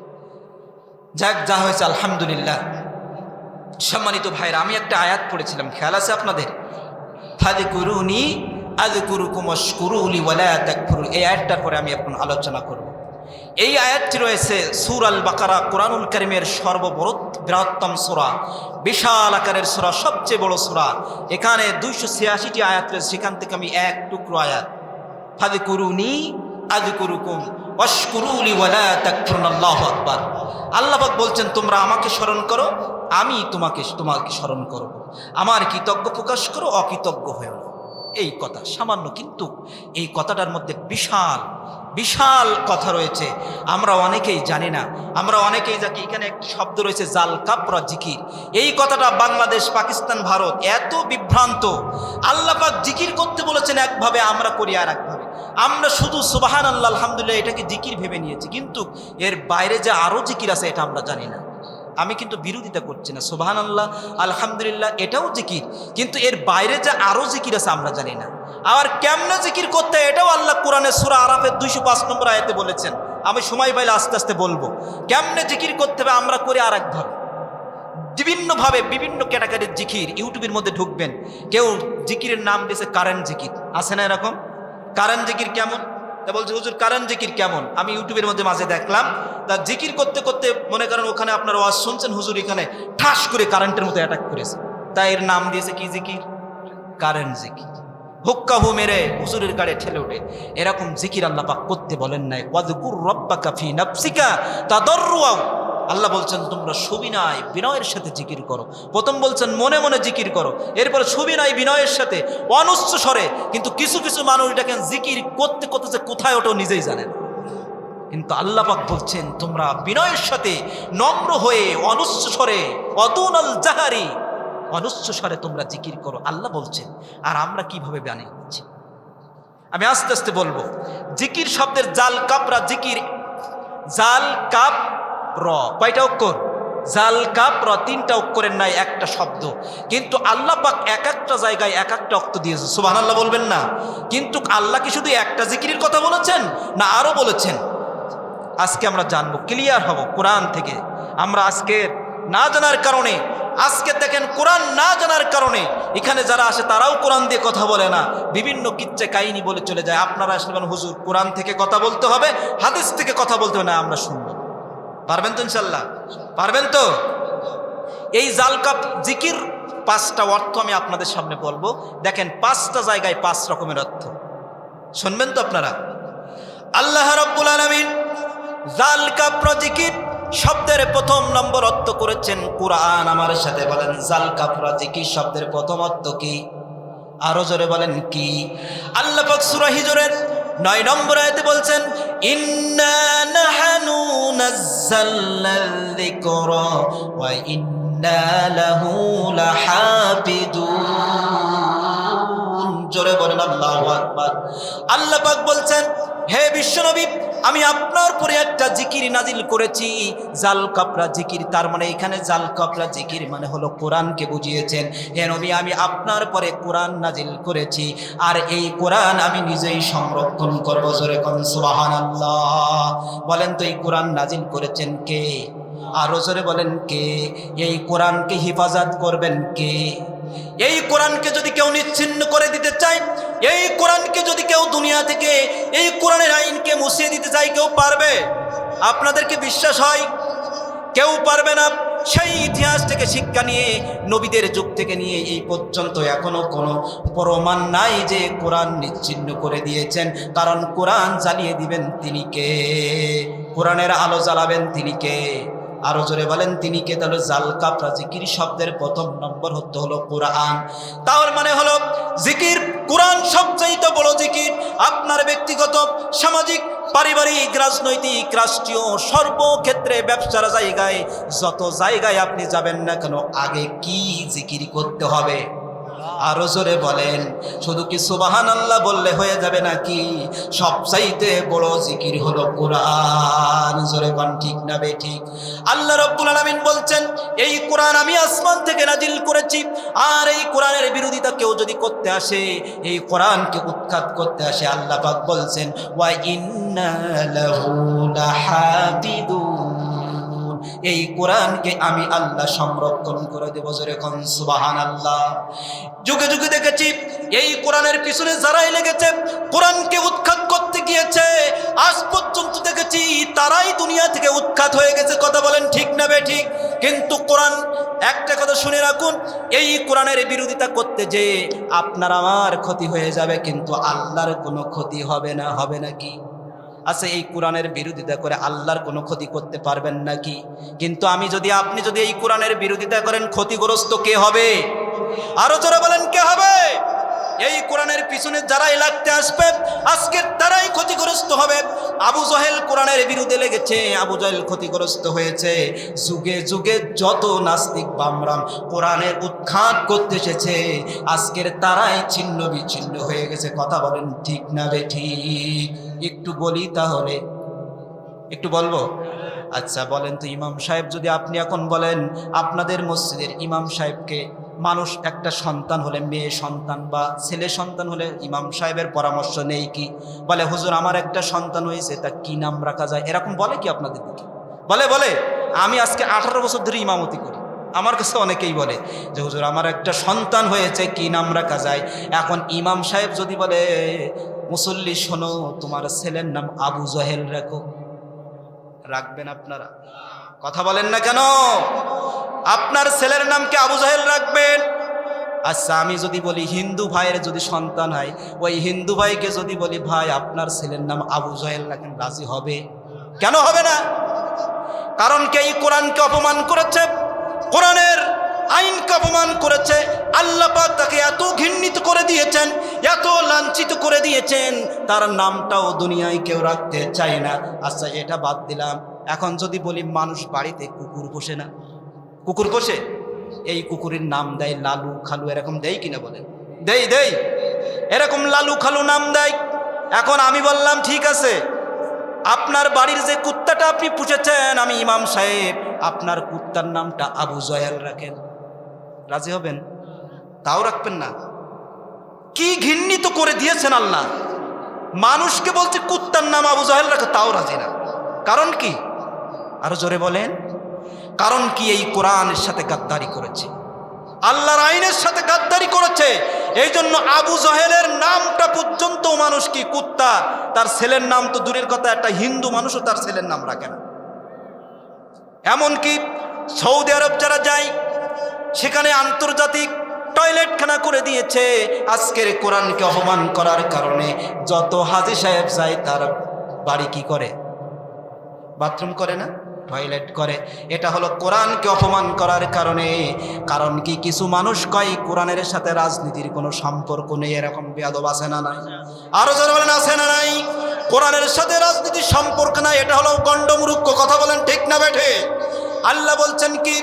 যাক, যা হয়েছে আলহামদুলিল্লাহ। সম্মানিত ভাইরা, আমি একটা আয়াত পড়েছিলাম, খেয়াল আছে আপনাদের? ফাযকুরুনি আযকুরুকুম ওয়াশকুরুলি ওয়ালা তাকফুরুন। এই আয়াতটার পরে আমি এখন আলোচনা করব। এই আয়াতটি রয়েছে সূরা আল বাকারা, কোরআনুল কারীমের সর্ববৃহত্তম সূরা, বিশাল আকারের সূরা, সবচেয়ে বড় সূরা। এখানে 286টি আয়াত রয়েছে, সেখান থেকে আমি এক টুকরো আয়াত, ফাযকুরুনি আযকুরুকুম ওয়াশকুরুলি ওয়ালা তাকফুরুন। আল্লাহু আকবার। আল্লাহ পাক বলছেন তোমরা আমাকে স্মরণ করো, আমি তোমাকে স্মরণ করব। আমার কৃতজ্ঞ প্রকাশ করো, অকৃতজ্ঞ হয়েও না। এই কথা সামান্য, কিন্তু এই কথাটার মধ্যে বিশাল বিশাল কথা রয়েছে। আমরা অনেকেই জানি না, আমরা অনেকেই জানি। এখানে একটি শব্দ রয়েছে জাল কাপরা জিকির। এই কথাটা বাংলাদেশ, পাকিস্তান, ভারত এত বিভ্রান্ত। আল্লাহ পাক জিকির করতে বলেছেন একভাবে, আমরা করি আর একভাবে। আমরা শুধু সুবহানাল্লাহ আলহামদুলিল্লাহ এটাকে জিকির ভেবে নিয়েছি, কিন্তু এর বাইরে যে আরও জিকির আছে এটা আমরা জানি না। আমি কিন্তু বিরোধিতা করছি না, সুবহানাল্লাহ আলহামদুলিল্লাহ এটাও জিকির, কিন্তু এর বাইরে যে আরও জিকির আছে আমরা জানি না। আর কেমনে জিকির করতে এটাও আল্লাহ কোরআনে সূরা আরাফের 205 নম্বর আয়াতে বলেছেন। আমি সময় পাইলে আস্তে আস্তে বলবো কেমনে জিকির করতে হবে। আমরা করি আর একভাবে, বিভিন্নভাবে বিভিন্ন ক্যাটাগরির জিকির। ইউটিউবের মধ্যে ঢুকবেন, কেউ জিকিরের নাম দিয়েছে কারেন্ট জিকির, আছে না এরকম? কারেন্ট জিকির কেমন? তা বলছে হুজুর কারেন্ট জিকির কেমন? আমি ইউটিউবের মধ্যে মাঝে দেখলাম, তা জিকির করতে করতে মনে করেন ওখানে আপনার ওয়াজ শুনছেন, হুজুর এখানে ঠাস করে কারেন্টের মতো অ্যাটাক করেছে, তাই এর নাম দিয়েছে কি জিকির? কারেন্ট জিকির। হুক্কা হু মেরে হুজুরের গাড়ি ঠেলে ওঠে, এরকম জিকির আল্লাহ পাক করতে বলেন নাই। ওয়াযকুর রাব্বাকা ফি নাফসিকা তাদাররুআ, আল্লাহ বলছেন তোমরা সুবিনয় বিনয়ের সাথে জিকির করো। প্রথম বলছেন মনে মনে জিকির করো, এরপর সুবিনয় বিনয়ের সাথে অনুচ্চ স্বরে। কিন্তু কিছু কিছু মানুষ দেখেন জিকির করতে করতে যে কোথায় ওঠো নিজেই জানেন, কিন্তু আল্লাহ পাক বলছেন তোমরা বিনয়ের সাথে নম্র হয়ে অনুচ্চ স্বরে, অদুনাল জাহারি, অনুচ্চ স্বরে তোমরা জিকির করো, আল্লাহ বলছেন। আর আমরা কিভাবে বানিয়ে নিচ্ছি? আমি আস্তে আস্তে বলবো। জিকির শব্দের জাল কাপরা জিকির, জাল কাপ র কয়টা অক্ষর? জাল কাপ র, 3টা অক্ষরের নাই একটা শব্দ, কিন্তু আল্লাহ পাক এক একটা জায়গায় এক একটা অক্ত দিয়েছে, সুবহানাল্লাহ বলবেন না? কিন্তু আল্লাহ কি শুধু একটা জিকিরের কথা বলেছেন না আরো বলেছেন? আজকে আমরা জানবো, ক্লিয়ার হব কোরআন থেকে। আমরা আজকে না জানার কারণে, আজকে দেখেন কোরআন না জানার কারণে এখানে যারা আসে তারাও কোরআন দিয়ে কথা বলে না, বিভিন্ন কিচ্ছা কাহিনী বলে চলে যায়। আপনারা আসলে হুজুর কোরআন থেকে কথা বলতে হবে, হাদিস থেকে কথা বলতে হবে না, আমরা শুনবো। পারবেন তো ইনশাল্লাহ? পারবেন তো? এই জাল কাপ জিকির 5টা অর্থ আমি আপনাদের সামনে বলবো। দেখেন 5টা জায়গায় 5 রকমের অর্থ, শুনবেন তো আপনারা? আল্লাহ রাব্বুল আলামিন জাল কাপ জিকির শব্দের প্রথম নম্বর অর্থ করেছেন কুরআন। আমার সাথে বলেন জাল কাপ জিকির শব্দের প্রথম অর্থ কি? আরো জোরে বলেন কি? আল্লাহ পাক সূরা হিজরের 9 নম্বর আয়াতে বলছেন ইন্না নাহনু নাযালনা যিকরা ওয়া ইন্না লাহু লাহাফিজুন। জোরে বলেন আল্লাহু আকবার। আল্লাহ পাক বলছেন হে বিশ্বনবী, আমি আপনার পরে একটা জিকির নাজিল করেছি, জাল কাপরা জিকির। তার মানে এখানে জাল কাপরা জিকির মানে হলো কোরআনকে বুঝিয়েছেন। হে নবী, আমি আপনার পরে কোরআন নাজিল করেছি, আর এই কোরআন আমি নিজেই সংরক্ষণ করব। জোরে কোন সুবহানাল্লাহ। বলেন তো এই কোরআন নাজিল করেছেন কে? আরো জোরে বলেন কে? এই কোরআনকে হিফাজত করবেন কে? এই কোরআনকে যদি কেউ নিচ্ছিন্ন করে দিতে চায়, এই কোরআনকে যদি কেউ দুনিয়া থেকে, এই কোরআনের আইনকে মুছিয়ে দিতে চায়, কেউ পারবে? আপনাদেরকে বিশ্বাস হয়? কেউ পারবে না। সেই ইতিহাস থেকে শিক্ষা নিয়ে, নবীদের যুগ থেকে নিয়ে এই পর্যন্ত এখনো কোনো প্রমাণ নাই যে কোরআন নিচ্ছিন্ন করে দিয়েছেন। কারণ কোরআন জ্বালিয়ে দিবেন তিনি কে? কোরআনের আলো জ্বালাবেন তিনি কে? আরো জোরে বলেন তিনি কে? তাহলে জাল কাপরা জিকির শব্দের প্রথম নম্বর হলো কোরআন। তার মানে হলো জিকির, কোরআন সবচাইতে বড় জিকির। আপনার ব্যক্তিগত, সামাজিক, পারিবারিক, রাজনৈতিক, রাষ্ট্রীয়, সর্বক্ষেত্রে, ব্যবসার জায়গায়, যত জায়গায় আপনি যাবেন না কেন, আগে কি জিকির করতে হবে? আরো জোরে বলেন। শুধু কি সুবহানাল্লাহ বললে হয়ে যাবে নাকি? সবচাইতে বড় জিকির হলো কোরআন। জোরে কোন ঠিক না বেঠিক? আল্লাহ রাব্বুল আলামিন বলছেন এই কোরআন আমি আসমান থেকে নাজিল করেছি, আর এই কোরআনের বিরোধিতা কেউ যদি করতে আসে, এই কোরআনকে উৎখাত করতে আসে, আল্লাহ পাক বলছেন ওয়া ইন্না লাহু লাহাফিদুন, এই কোরআনকে আমি আল্লাহ সংরক্ষণ করে দেব। জোরে কোন সুবহানাল্লাহ। যুগে যুগে দেখেছি এই কোরআনের পিছনে যারাই লেগেছে, কোরআনকে উৎখাত করতে গিয়েছে, আজ পর্যন্ত দেখেছি তারাই দুনিয়া থেকে উৎখাত হয়ে গেছে। কথা বলেন ঠিক না বেঠিক? কিন্তু কোরআন, একটা কথা শুনে রাখুন, এই কোরআনের বিরোধিতা করতে যে আপনার আমার ক্ষতি হয়ে যাবে, কিন্তু আল্লাহর কোনো ক্ষতি হবে না। হবে নাকি? আচ্ছা, এই কোরআনের বিরোধিতা করে আল্লাহর কোনো ক্ষতি করতে পারবেন নাকি? কিন্তু আপনি যদি এই কোরআনের বিরোধিতা করেন, ক্ষতিগ্রস্ত কে হবে? আরো যারা বলেন কে হবে? এই কোরআনের পিছনে যারাই লাগতে আসবে, আজকে তারাই ক্ষতিগ্রস্ত হবে। আবু জাহেল কোরআনের বিরুদ্ধে লেগেছে, আবু জাহেল ক্ষতিগ্রস্ত হয়েছে। যুগে যুগে যত নাস্তিক বামরাম কোরআনের উৎখাত করতে এসেছে, আজকের তারাই ছিন্ন বিচ্ছিন্ন হয়ে গেছে। কথা বলেন ঠিক না বেঠিক? একটু বলি তাহলে, একটু বলবো। আচ্ছা বলেন তো, ইমাম সাহেব যদি আপনি এখন বলেন আপনাদের মসজিদের ইমাম সাহেবকে মানুষ একটা সন্তান হলে, মেয়ে সন্তান বা ছেলে সন্তান হলে ইমাম সাহেবের পরামর্শ নেই কি? বলে হুজুর আমার একটা সন্তান হয়েছে, তা কি নাম রাখা যায়, এরকম বলে কি আপনাদের দিকে? বলে আমি আজকে 18 বছর ধরে ইমামতি করি, আমার কাছে অনেকেই বলে যে হুজুর আমার একটা সন্তান হয়েছে, কি নাম রাখা যায়? এখন ইমাম সাহেব যদি বলে মুসল্লি শোনো, তোমার ছেলের নাম আবু জাহেল রাখো, রাখবেন আপনারা? কথা বলেন না কেন? আপনার ছেলের নামকে আবু জাহেল রাখবেন? আচ্ছা আমি যদি বলি হিন্দু ভাইয়ের যদি সন্তান হয়, ওই হিন্দু ভাইকে যদি বলি ভাই আপনার ছেলের নাম আবু জাহেল রাখেন, রাজি হবে? কেন হবে না? কারণ কে এই কোরআনকে অপমান করেছে, কোরআনের আইনকে অপমান করেছে। আল্লাহ পাক তাকে এত ঘৃণিত করে দিয়েছেন, এত লাঞ্ছিত করে দিয়েছেন, তার নামটাও দুনিয়ায় কেউ রাখতে চায় না। আচ্ছা এটা বাদ দিলাম, এখন যদি বলি মানুষ বাড়িতে কুকুর পোষে না, কুকুর পোষে, এই কুকুরের নাম দেয় লালু খালু, এরকম দেয় কিনা বলেন? দেই এরকম লালু খালু নাম দেয়। এখন আমি বললাম ঠিক আছে, আপনার বাড়ির যে কুত্তাটা আপনি পুষেছেন, আমি ইমাম সাহেব আপনার কুত্তার নামটা আবু জাহেল রাখেন, রাজি হবেন? তাও রাখবেন না? কি ঘৃণিত করে দিয়েছেন আল্লাহ! মানুষকে বলছে কুত্তার নাম আবু জাহেল রাখে, তাও রাজি না। কারণ কি? আরো জোরে বলেন। কারণ কি? এই কোরআনের সাথে গাদ্দারি করেছে, আল্লাহর আইনের সাথে গাদ্দারি করেছে। এই জন্য আবু জাহেলের নামটা পর্যন্ত মানুষ কি কুত্তা, তার ছেলের নাম তো দূরের কথা, একটা হিন্দু মানুষও তার ছেলের নাম রাখে না। এমনকি সৌদি আরব যারা যায় সেখানে আন্তর্জাতিক টয়লেটখানা করে দিয়েছে। আজকের কোরআনকে অপমান করার কারণে যত হাজী সাহেব যায় তার বাড়ি কি করে? বাথরুম করে না, টয়লেট করে। এটা হলো কোরআনকে অপমান করার কারণে। কারণ কি? কিছু মানুষ কয় কোরআনের সাথে রাজনীতির কোনো সম্পর্ক নেই, এরকম বেয়াদব আছে না নাই? আরো যারা বলেন আছে না নাই? কোরআনের সাথে রাজনীতির সম্পর্ক নাই, এটা হলো গন্ডমূর্খ। কথা বলেন ঠিক না বেঠে? আল্লাহ বলছেন কি?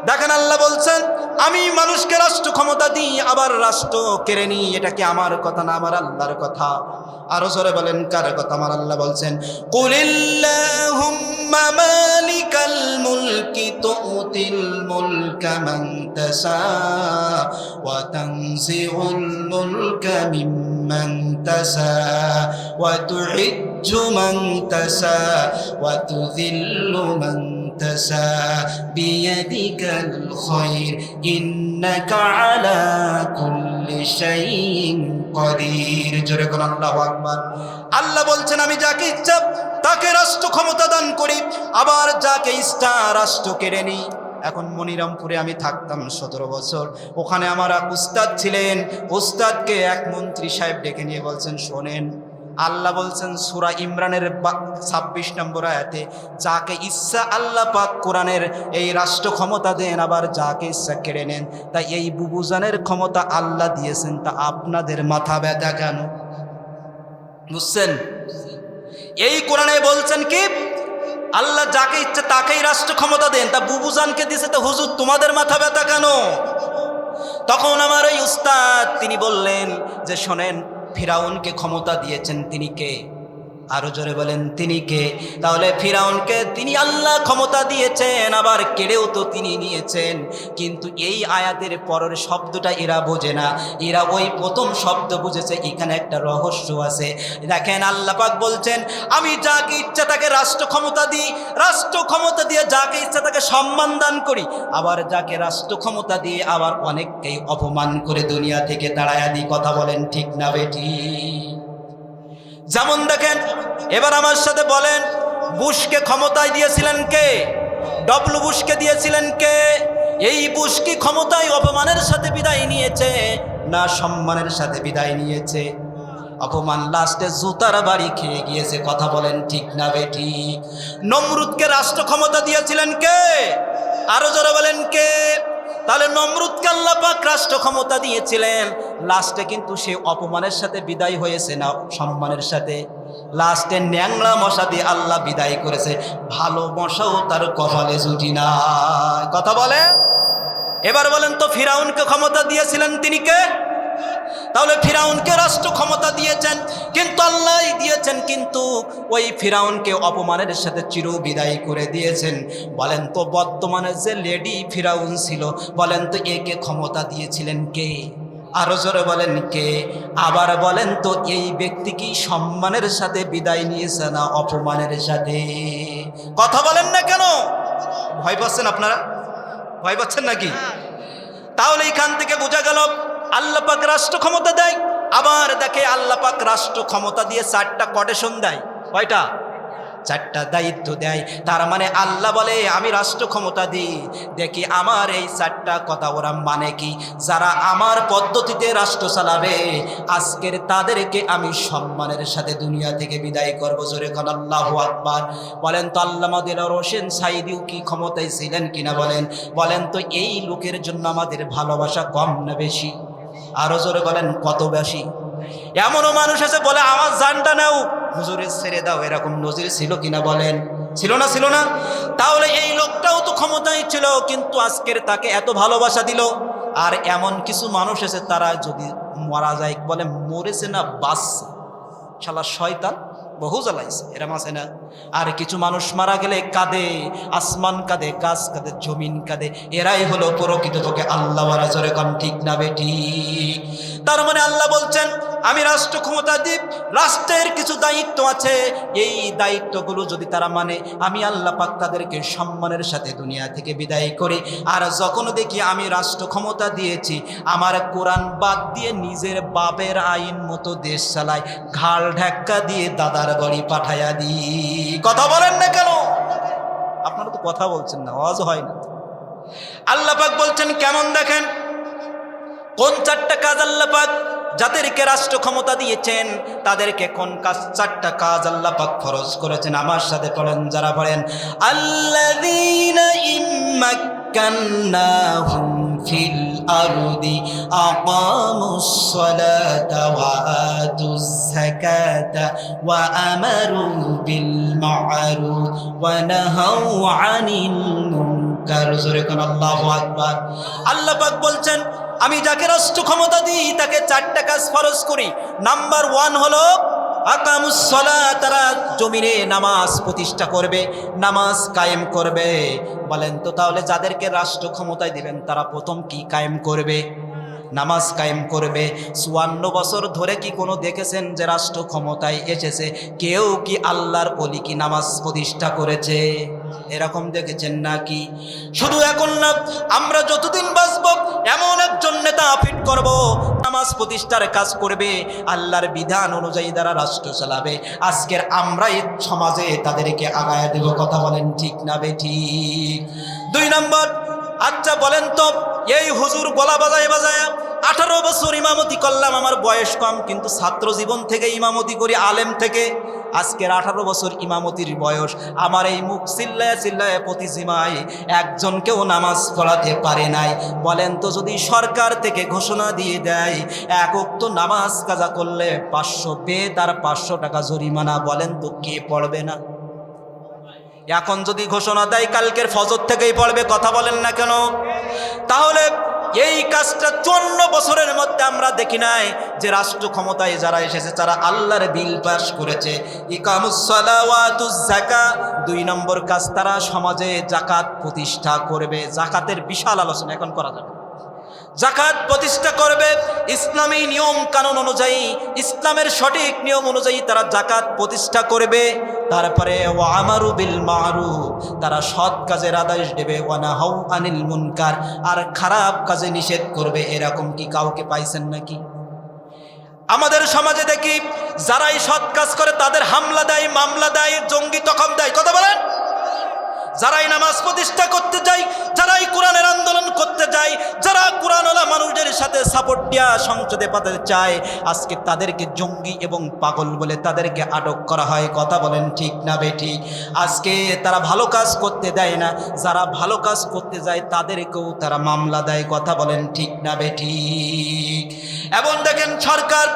দেখেন আল্লাহ বলছেন আমি মানুষকে রাষ্ট্র ক্ষমতা দিই আবার রাষ্ট্র কেড়ে নিই, এটা কি আমার কথা না আমার আল্লাহর কথা? আরো জোরে বলেন কার কথা? আমার আল্লাহ বলছেন কুলিল্লাহুম্মা মালিকাল মুলকি তুতিল মুলকা মান তাশা ওয়া তানজিউল মুলকা মিম্মান তাশা ওয়া তুইজ্জু মান তাশা ওয়া তুযিল্লু মান তাশা বিয়াদিকাল খায়র ইন্নাকা আলা কুল্লি শাইইন কাদির। জোরে কোন আল্লাহু আকবার। আল্লাহ বলছেন আমি যাকে ইচ্ছা তাকে রাষ্ট্র ক্ষমতা দান করি, আবার যাকে ইচ্ছা রাষ্ট্র কেড়ে নিই। এখন মনিরামপুরে আমি থাকতাম 17 বছর, ওখানে আমার এক উস্তাদ ছিলেন। উস্তাদকে এক মন্ত্রী সাহেব ডেকে নিয়ে বলছেন শোনেন, আল্লাহ বলছেন সূরা ইমরানের 26 নম্বর আয়াতে যাকে ইচ্ছা আল্লাহ পাক কোরআনের এই রাষ্ট্র ক্ষমতা দেন, আবার যাকে ইচ্ছা কেড়ে নেন। তাই এই বুবুজানের ক্ষমতা আল্লাহ দিয়েছেন, তা আপনাদের মাথা ব্যথা কেন? বুঝছেন? এই কোরআনে বলছেন কি আল্লাহ যাকে ইচ্ছা তাকেই রাষ্ট্র ক্ষমতা দেন, তা বুবুজানকে দিয়েছে, তো হুজুর তোমাদের মাথা ব্যথা কেন? তখন আমার ওই উস্তাদ তিনি বললেন যে শোনেন, ফিরাউনকে ক্ষমতা দিয়েছেন তিনি কে? আরো জোরে বলেন তিনি কে? তাহলে ফিরাউনকে তিনি আল্লাহ ক্ষমতা দিয়েছেন, আবার কেড়েও তো তিনি নিয়েছেন। কিন্তু এই আয়াতের পরের শব্দটা এরা বোঝে না, এরা ওই প্রথম শব্দ বুঝেছে। এখানে একটা রহস্য আছে। দেখেন আল্লাহ পাক বলছেন আমি যাকে ইচ্ছা তাকে রাষ্ট্র ক্ষমতা দিই, রাষ্ট্র ক্ষমতা দিয়ে যাকে ইচ্ছা তাকে সম্মান দান করি, আবার যাকে রাষ্ট্র ক্ষমতা দিয়ে আবার অনেককেই অপমান করে দুনিয়া থেকে তাড়াইয়া দিই। কথা বলেন ঠিক না বেটি? যেমন দেখেন, এবার আমার সাথে বলেন বুশকে ক্ষমতায় দিয়েছিলেন কে? ডব্লিউ বুশকে দিয়েছিলেন কে? এই বুশ কি ক্ষমতায় অপমানের সাথে বিদায় নিয়েছে না সম্মানের সাথে বিদায় নিয়েছে? অপমান, লাস্টে জুতার বাড়ি খেয়ে গিয়েছে। কথা বলেন ঠিক না বেটি? নমরুদকে রাষ্ট্র ক্ষমতা দিয়েছিলেন কে? আরো জোরে বলেন কে? তাহলে নমরুদকে আল্লাহ পাক রাষ্ট্র ক্ষমতা দিয়েছিলেন, লাস্টে কিন্তু সে অপমানের সাথে বিদায় হয়েছে না সম্মানের সাথে? লাস্টে ন্যাংলা মশা দিয়ে আল্লাহ বিদায় করেছে, ভালো মশাও তার কপালে জুটি না। কথা বলে। এবার বলেন তো ফিরাউনকে ক্ষমতা দিয়েছিলেন তিনি কে? তাহলে ফিরাউনকে রাষ্ট্র ক্ষমতা দিয়েছেন, কিন্তু আল্লাহই দিয়েছেন, কিন্তু ওই ফিরাউনকে অপমানের সাথে চির বিদায় করে দিয়েছেন। বলেন তো বর্তমানে যে লেডি ফিরাউন ছিল, বলেন তো একে ক্ষমতা দিয়েছিলেন কে? আরো জোরে বলেন কে? আবার বলেন তো এই ব্যক্তি কি সম্মানের সাথে বিদায় নিয়েছে না অপমানের সাথে? কথা বলেন না কেন? ভয় পাচ্ছেন আপনারা? ভয় পাচ্ছেন নাকি? তাহলে এখান থেকে বোঝা গেল আল্লাহ পাক রাষ্ট্র ক্ষমতা দেয়, আবার দেখে আল্লাহ পাক রাষ্ট্র ক্ষমতা দিয়ে 4টা কন্ডিশন দেয়। কয়টা? 4টা দায়িত্ব দেয়। তার মানে আল্লাহ বলে আমি রাষ্ট্র ক্ষমতা দিই, দেখি আমার এই 4টা কথা ওরা মানে কি। যারা আমার পদ্ধতিতে রাষ্ট্র চালাবে আজকের তাদেরকে আমি সম্মানের সাথে দুনিয়া থেকে বিদায় করবো। জোরে কোন আল্লাহু আকবার। বলেন তো আল্লামা দিলওয়ার হোসেন সাঈদীও কি ক্ষমতায় ছিলেন কিনা বলেন? বলেন তো এই লোকের জন্য আমাদের ভালোবাসা কম না বেশি? আরো জোরে বলেন কত বেশি? এমনও মানুষ আছে বলে আমার জানটা নাও, হুজুরের ছেড়ে দাও, এরকম নজির ছিল কিনা বলেন? ছিল না? ছিল না? তাহলে এই লোকটাও তো ক্ষমতায় ছিল, কিন্তু আজকের তাকে এত ভালোবাসা দিল। আর এমন কিছু মানুষ আছে তারা যদি মারা যায় বলে মরেছে না বাঁচছে, শালা শয়তান বহু জ্বালাইছে, এরম আছে না? আর কিছু মানুষ মারা গেলে কাঁদে, আসমান কাঁদে, গাছ কাঁদে, জমিন কাঁদে, এরাই হলো প্রকৃতপক্ষে আল্লাহওয়ালা। জোরে কোন ঠিক না বেঠিক? তার মানে আল্লাহ বলছেন আমি রাষ্ট্র ক্ষমতা দিই, রাষ্ট্রের কিছু দায়িত্ব আছে, এই দায়িত্বগুলো যদি তারা মানে আমি আল্লাহ পাক তাদেরকে সম্মানের সাথে দুনিয়া থেকে বিদায় করি। আর যখন দেখি আমি রাষ্ট্র ক্ষমতা দিয়েছি, আমার কোরআন বাদ দিয়ে নিজের বাপের আইন মতো দেশ চালায়, ঘাল ঢাক্কা দিয়ে দাদার বাড়ি পাঠাইয়া দিই। কথা বলেন না কেন? আপনারা তো কথা বলছেন না, আওয়াজ হয় না। আল্লাহ পাক বলছেন কেমন দেখেন, কোন 4টা কাজ আল্লাহ পাক যাদেরকে রাষ্ট্র ক্ষমতা দিয়েছেন তাদেরকে কোন কাজ 4টা কাজ আল্লাহ পাক ফরজ করেছেন। আমার সাথে পড়েন, যারা পড়েন আল্লাযীনা ইম্মাক্কান্নাহুম ফিল আরদি আকামুস সালাতা ওয়া আতুজ যাকাতা ওয়া আমারু বিল মা'রুফ ওয়া নাহাউ আনিল মুনকার। জোরে কোন আল্লাহু আকবার। আল্লাহ পাক বলছেন আমি যাকে রাষ্ট্র ক্ষমতা দিই তাকে 4টা কাজ ফরজ করি। নাম্বার 1 হলো আকামুস সালাত, তারা জমিনে নামাজ প্রতিষ্ঠা করবে, নামাজ কায়েম করবে। বলেন তো তাহলে যাদেরকে রাষ্ট্র ক্ষমতায় দিবেন তারা প্রথম কি কায়েম করবে? নামাজ কায়েম করবে। 54 বছর ধরে কি কোনো দেখেছেন যে রাষ্ট্র ক্ষমতায় এসেছে কেউ কি আল্লাহর ওলি কি নামাজ প্রতিষ্ঠা করেছে? এরকম দেখেছেন নাকি? শুধু এখন না, আমরা যতদিন বাঁচব এমন একজন নেতা ফিট করব নামাজ প্রতিষ্ঠার কাজ করবে, আল্লাহর বিধান অনুযায়ী দ্বারা রাষ্ট্র চালাবে। আজকের আমরাই সমাজে তাদেরকে আগায় দেব। কথা বলেন ঠিক না বেঠিক? 2 নম্বর, আচ্ছা বলেন তো এই হুজুর গলা বাজায় বাজায় 18 বছর ইমামতি করলাম, আমার বয়স কম, কিন্তু ছাত্র জীবন থেকে ইমামতি করি, আলেম থেকে। আজকের 18 বছর ইমামতির বয়স, আমার এই মুখ চিল্লায় চিল্লায় প্রতি জিমায় একজনকেও নামাজ পড়াতে পারে নাই। বলেন তো যদি সরকার থেকে ঘোষণা দিয়ে দেয় এক ওয়াক্ত নামাজ কাজা করলে 500 বেত আর 500 টাকা জরিমানা, বলেন তো কে পড়বে না? এখন যদি ঘোষণা দেয় কালকের ফজর থেকেই পড়বে। কথা বলেন না কেন? তাহলে এই কাজটা 54 বছরের মধ্যে আমরা দেখি নাই যে রাষ্ট্র ক্ষমতায় যারা এসেছে তারা আল্লাহর বিল পাস করেছে। ইকামুস সালাওয়াতুজ যাকাত, 2 নম্বর কাজ তারা সমাজে যাকাত প্রতিষ্ঠা করবে। যাকাতের বিশাল আলোচনা এখন করা যাবে। যাকাত প্রতিষ্ঠা করবে ইসলামী নিয়ম কানুন অনুযায়ী, ইসলামের সঠিক নিয়ম অনুযায়ী তারা যাকাত প্রতিষ্ঠা করবে। তারপরে ওয়া আমারু বিল মা'রুফ, তারা সৎ কাজের আদেশ দেবে, ওয়া নাহাউ আনিল মুনকার, আর খারাপ কাজে নিষেধ করবে। এরকম কি কাউকে পাইছেন নাকি? আমাদের সমাজে দেখি যারাই সৎ কাজ করে তাদের হামলা দেয়, মামলা দেয়, জঙ্গি তকম দেয়। কথা বলেন? যারাই নামাজ প্রতিষ্ঠা করতে যায়, যারাই কোরআনের আন্দোলন করতে যায়, যারা কোরআনওয়ালা মানুষদের সাথে সাপোর্ট দেওয়া সংসদে পাঠাতে চায়, আজকে তাদেরকে জঙ্গি এবং পাগল বলে তাদেরকে আটক করা হয়। কথা বলেন ঠিক না বেঠিক? আজকে তারা ভালো কাজ করতে দেয় না, যারা ভালো কাজ করতে যায় তাদেরকেও তারা মামলা দেয়। কথা বলেন ঠিক না বেঠিক? এবং দেখেন সরকার,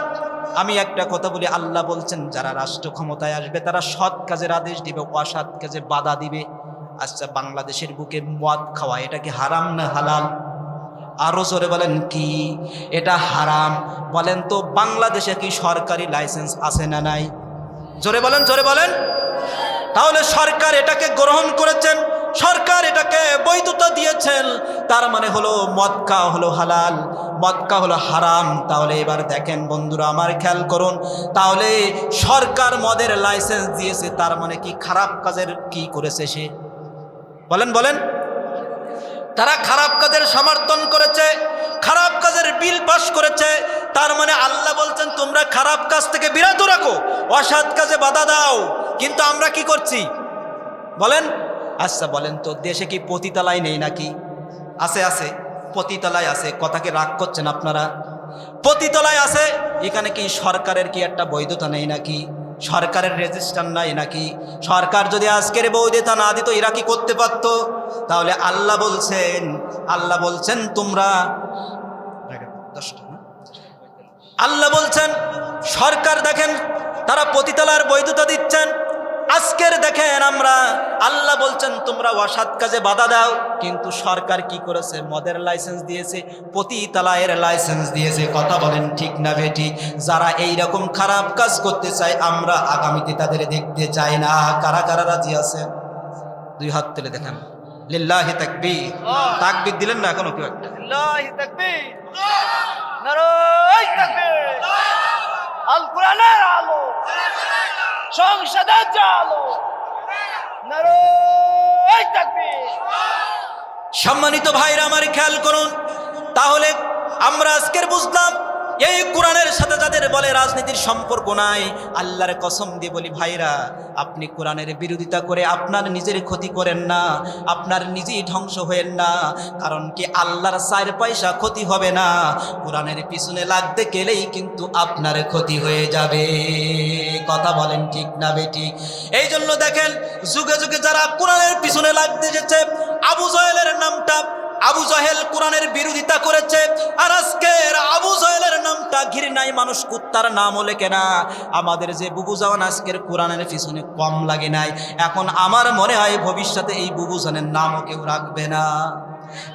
আমি একটা কথা বলি, আল্লাহ বলছেন যারা রাষ্ট্র ক্ষমতায় আসবে তারা সৎ কাজের আদেশ দিবে, অসৎ কাজে বাধা দিবে। আচ্ছা বাংলাদেশের বুকে মদ খাওয়া এটা কি হারাম না হালাল? আরো জোরে বলেন কি? এটা হারাম। বলেন তো বাংলাদেশে কি সরকারি লাইসেন্স আছে না নাই? জোরে বলেন, জোরে বলেন। তাহলে সরকার এটাকে গ্রহণ করেছেন, সরকার এটাকে বৈধতা দিয়েছেন, তার মানে হলো মদ খাওয়া হলো হালাল, মদ খাওয়া হলো হারাম। তাহলে এবার দেখেন বন্ধুরা আমার, খেয়াল করুন, তাহলে সরকার মদের লাইসেন্স দিয়েছে, তার মানে কি খারাপ কাজের কি করেছে সে? বলেন বলেন। তারা খারাপ কাজের সমর্থন করেছে, খারাপ কাজের বিল পাস করেছে। তার মানে আল্লাহ বলছেন তোমরা খারাপ কাজ থেকে বিরত রাখো, অসৎ কাজে বাধা দাও। কিন্তু আমরা কি করছি বলেন? আচ্ছা বলেন তো, দেশে কি পতিতালয় নেই নাকি? আছে, আছে, পতিতালয় আছে। কথাকে রাগ করছেন আপনারা? পতিতালয় আছে, এখানে কি সরকারের কি একটা বৈধতা নেই নাকি? সরকারের রেজিস্ট্রার নাই নাকি? সরকার যদি আজকের বৈধতা না দিত এরা কি করতে পারত? তাহলে আল্লাহ বলছেন, আল্লাহ বলছেন তোমরা আল্লাহ বলছেন সরকার দেখেন তারা পতিতালয়ের বৈধতা দিচ্ছেন। আজকের দেখেন আমরা, আল্লাহ বলছেন তোমরা অসৎ কাজে বাধা দাও, কিন্তু সরকার কি করেছে? মদের লাইসেন্স দিয়েছে, পতিতালয়ের লাইসেন্স দিয়েছে। কথা বলেন ঠিক না বেঠিক? যারা এই রকম খারাপ কাজ করতে চায় আমরা আগামীতে তাদের দেখতে চাই না। কারা কারা রাজি আছেন? দুই হাত তুলে দেখেন। লিল্লাহি তাকবীর। তাকবীর দিলেন না এখনো কেউ একটা? লিল্লাহি তাকবীর, নারায়ে তাকবীর। আল কোরআনের আলো, সংসদের আলো, নারায়ে তাকবীর। সম্মানিত ভাইরা আমার খেয়াল করুন, তাহলে আমরা আজকের বুঝলাম এই কোরআনের সাথে যাদের বলে রাজনীতির সম্পর্ক নাই, আল্লাহর কসম দিয়ে বলি ভাইরা, আপনি কোরআনের বিরোধিতা করে আপনার নিজের ক্ষতি করেন না, আপনার নিজেই ধ্বংস হয়েন না। কারণ কি আল্লাহর 4 পয়সা ক্ষতি হবে না, কোরআনের পিছনে লাগতে গেলেই কিন্তু আপনার ক্ষতি হয়ে যাবে। কথা বলেন ঠিক না বেঠিক? এই জন্য দেখেন যুগে যুগে যারা কোরআনের পিছনে লাগতে যেছে, আবু জাহেলের নামটা, আবু জাহেল কোরআনের বিরোধিতা করেছে, আর আজকের আবু জাহেলের নামটা ঘৃণায় মানুষ কুত্তার নামও লেখে না। আমাদের যে বুবুজান আজকের কোরআনের পিছনে কম লাগে নাই, এখন আমার মনে হয় ভবিষ্যতে এই বুবুজানের নামও কেউ রাখবে না।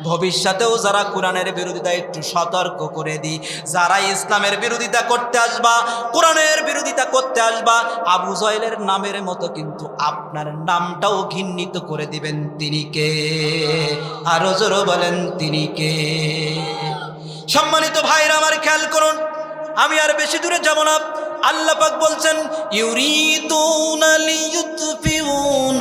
ভবিষ্যতেও যারা কোরআনের বিরোধিতা, একটু সতর্ক করে দিই, যারা ইসলামের বিরোধিতা করতে আসবা, কোরআনের বিরোধিতা করতে আসবা, আবু জাহেলের নামের মতো কিন্তু আপনার নামটাও ঘৃণিত করে দিবেন। তিনি কে? আরো জোরে বলেন তিনি কে? সম্মানিত ভাইরা আমার খেয়াল করুন, আমি আর বেশি দূরে যাব না। আল্লাহ পাক বলছেন ইউরিদুনা লিইউতফিউ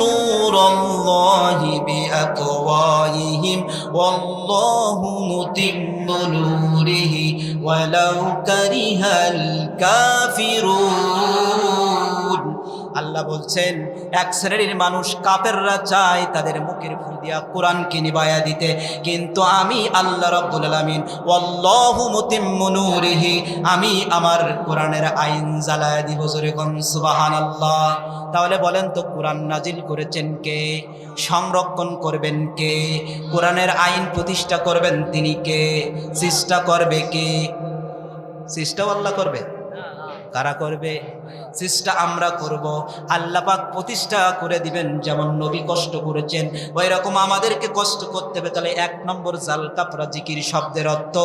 নূরাল্লাহি বিআকওয়াইহিম ওয়াল্লাহু মুতিম্মু নূরিহি ওয়ালাউ কারিহাল কাফিরুন। আল্লাহ বলছেন এক শ্রেণীর মানুষ কাফেররা চায় তাদের মুখের ফুল দিয়া কোরআনকে নিভায়া দিতে, কিন্তু আমি আল্লাহ রাব্বুল আলামিন ওয়াল্লাহু মুতিম্মু নূরিহি, আমি আমার কোরআনের আইন জ্বালায়া দিব। জোরে কোন সুবহানাল্লাহ। তাহলে বলেন তো কোরআন নাজিল করেছেন কে? সংরক্ষণ করবেন কে? কোরআনের আইন প্রতিষ্ঠা করবেন তিনি কে? চেষ্টা করবে কে? চেষ্টাও আল্লাহ করবে। কারা করবে? চেষ্টা আমরা করব। আল্লাহ পাক প্রতিষ্ঠা করে দিবেন। যেমন নবী কষ্ট করেছেন, ওই রকম আমাদেরকে কষ্ট করতে হবে। তাহলে 1 নম্বর জাল কাফরা জিকির শব্দের অর্থ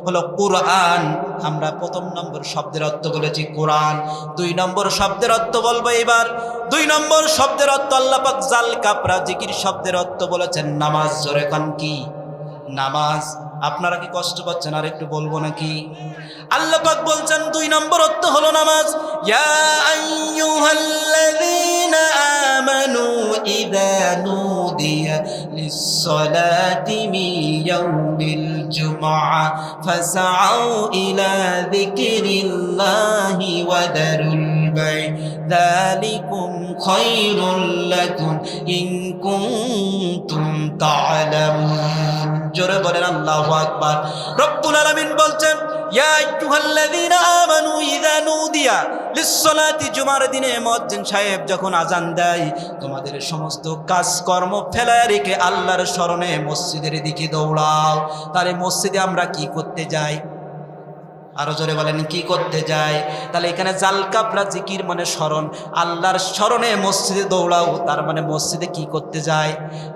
হলো কোরআন। আমরা 1 নম্বর শব্দের অর্থ বলেছি কোরআন। 2 নম্বর শব্দের অর্থ বলবো এবার। 2 নম্বর শব্দের অর্থ আল্লাহ পাক জাল কাফরা জিকির শব্দের অর্থ বলেছেন নামাজ। জোরে কান কি? নামাজ। আপনারা কি কষ্ট পাচ্ছেন? আর একটু বলবো নাকি? আল্লাহ পাক বলছেন 2 নম্বর অর্থ হলো নামাজ। ইয়া আইয়ুহাল্লাযীনা আমানু ইযা নুদিয়া লিস-সালাতি মিন ইয়াউমিল জুমআ ফাসআউ ইলা যিকরিল্লাহি ওয়া দারুল বাই যালিকুম খায়রুল লাকুম ইন কুনতুম তা'লামুন। জোরে বলেন আল্লাহু আকবার। রব্বুল আলামিন বলছেন ইয়া আইয়ুহাল্লাযীনা আমানু ইযা নুদিয়া লিস-সালাতি, জুমার দিনে মুয়াজ্জিন সাহেব যখন আজান দেয়, তোমাদের সমস্ত কাজকর্ম ফেলে রেখে আল্লাহর স্মরণে মসজিদের দিকে দৌড়াও। তাহলে মসজিদে আমরা কি করতে যাই? আরো জোরে বলেন কি করতে যায়? তাহলে এখানে জাল কাবরা জিকির মানে স্মরণ, আল্লাহর স্মরণে মসজিদে দৌড়াও, তার মানে মসজিদে কি করতে যায়?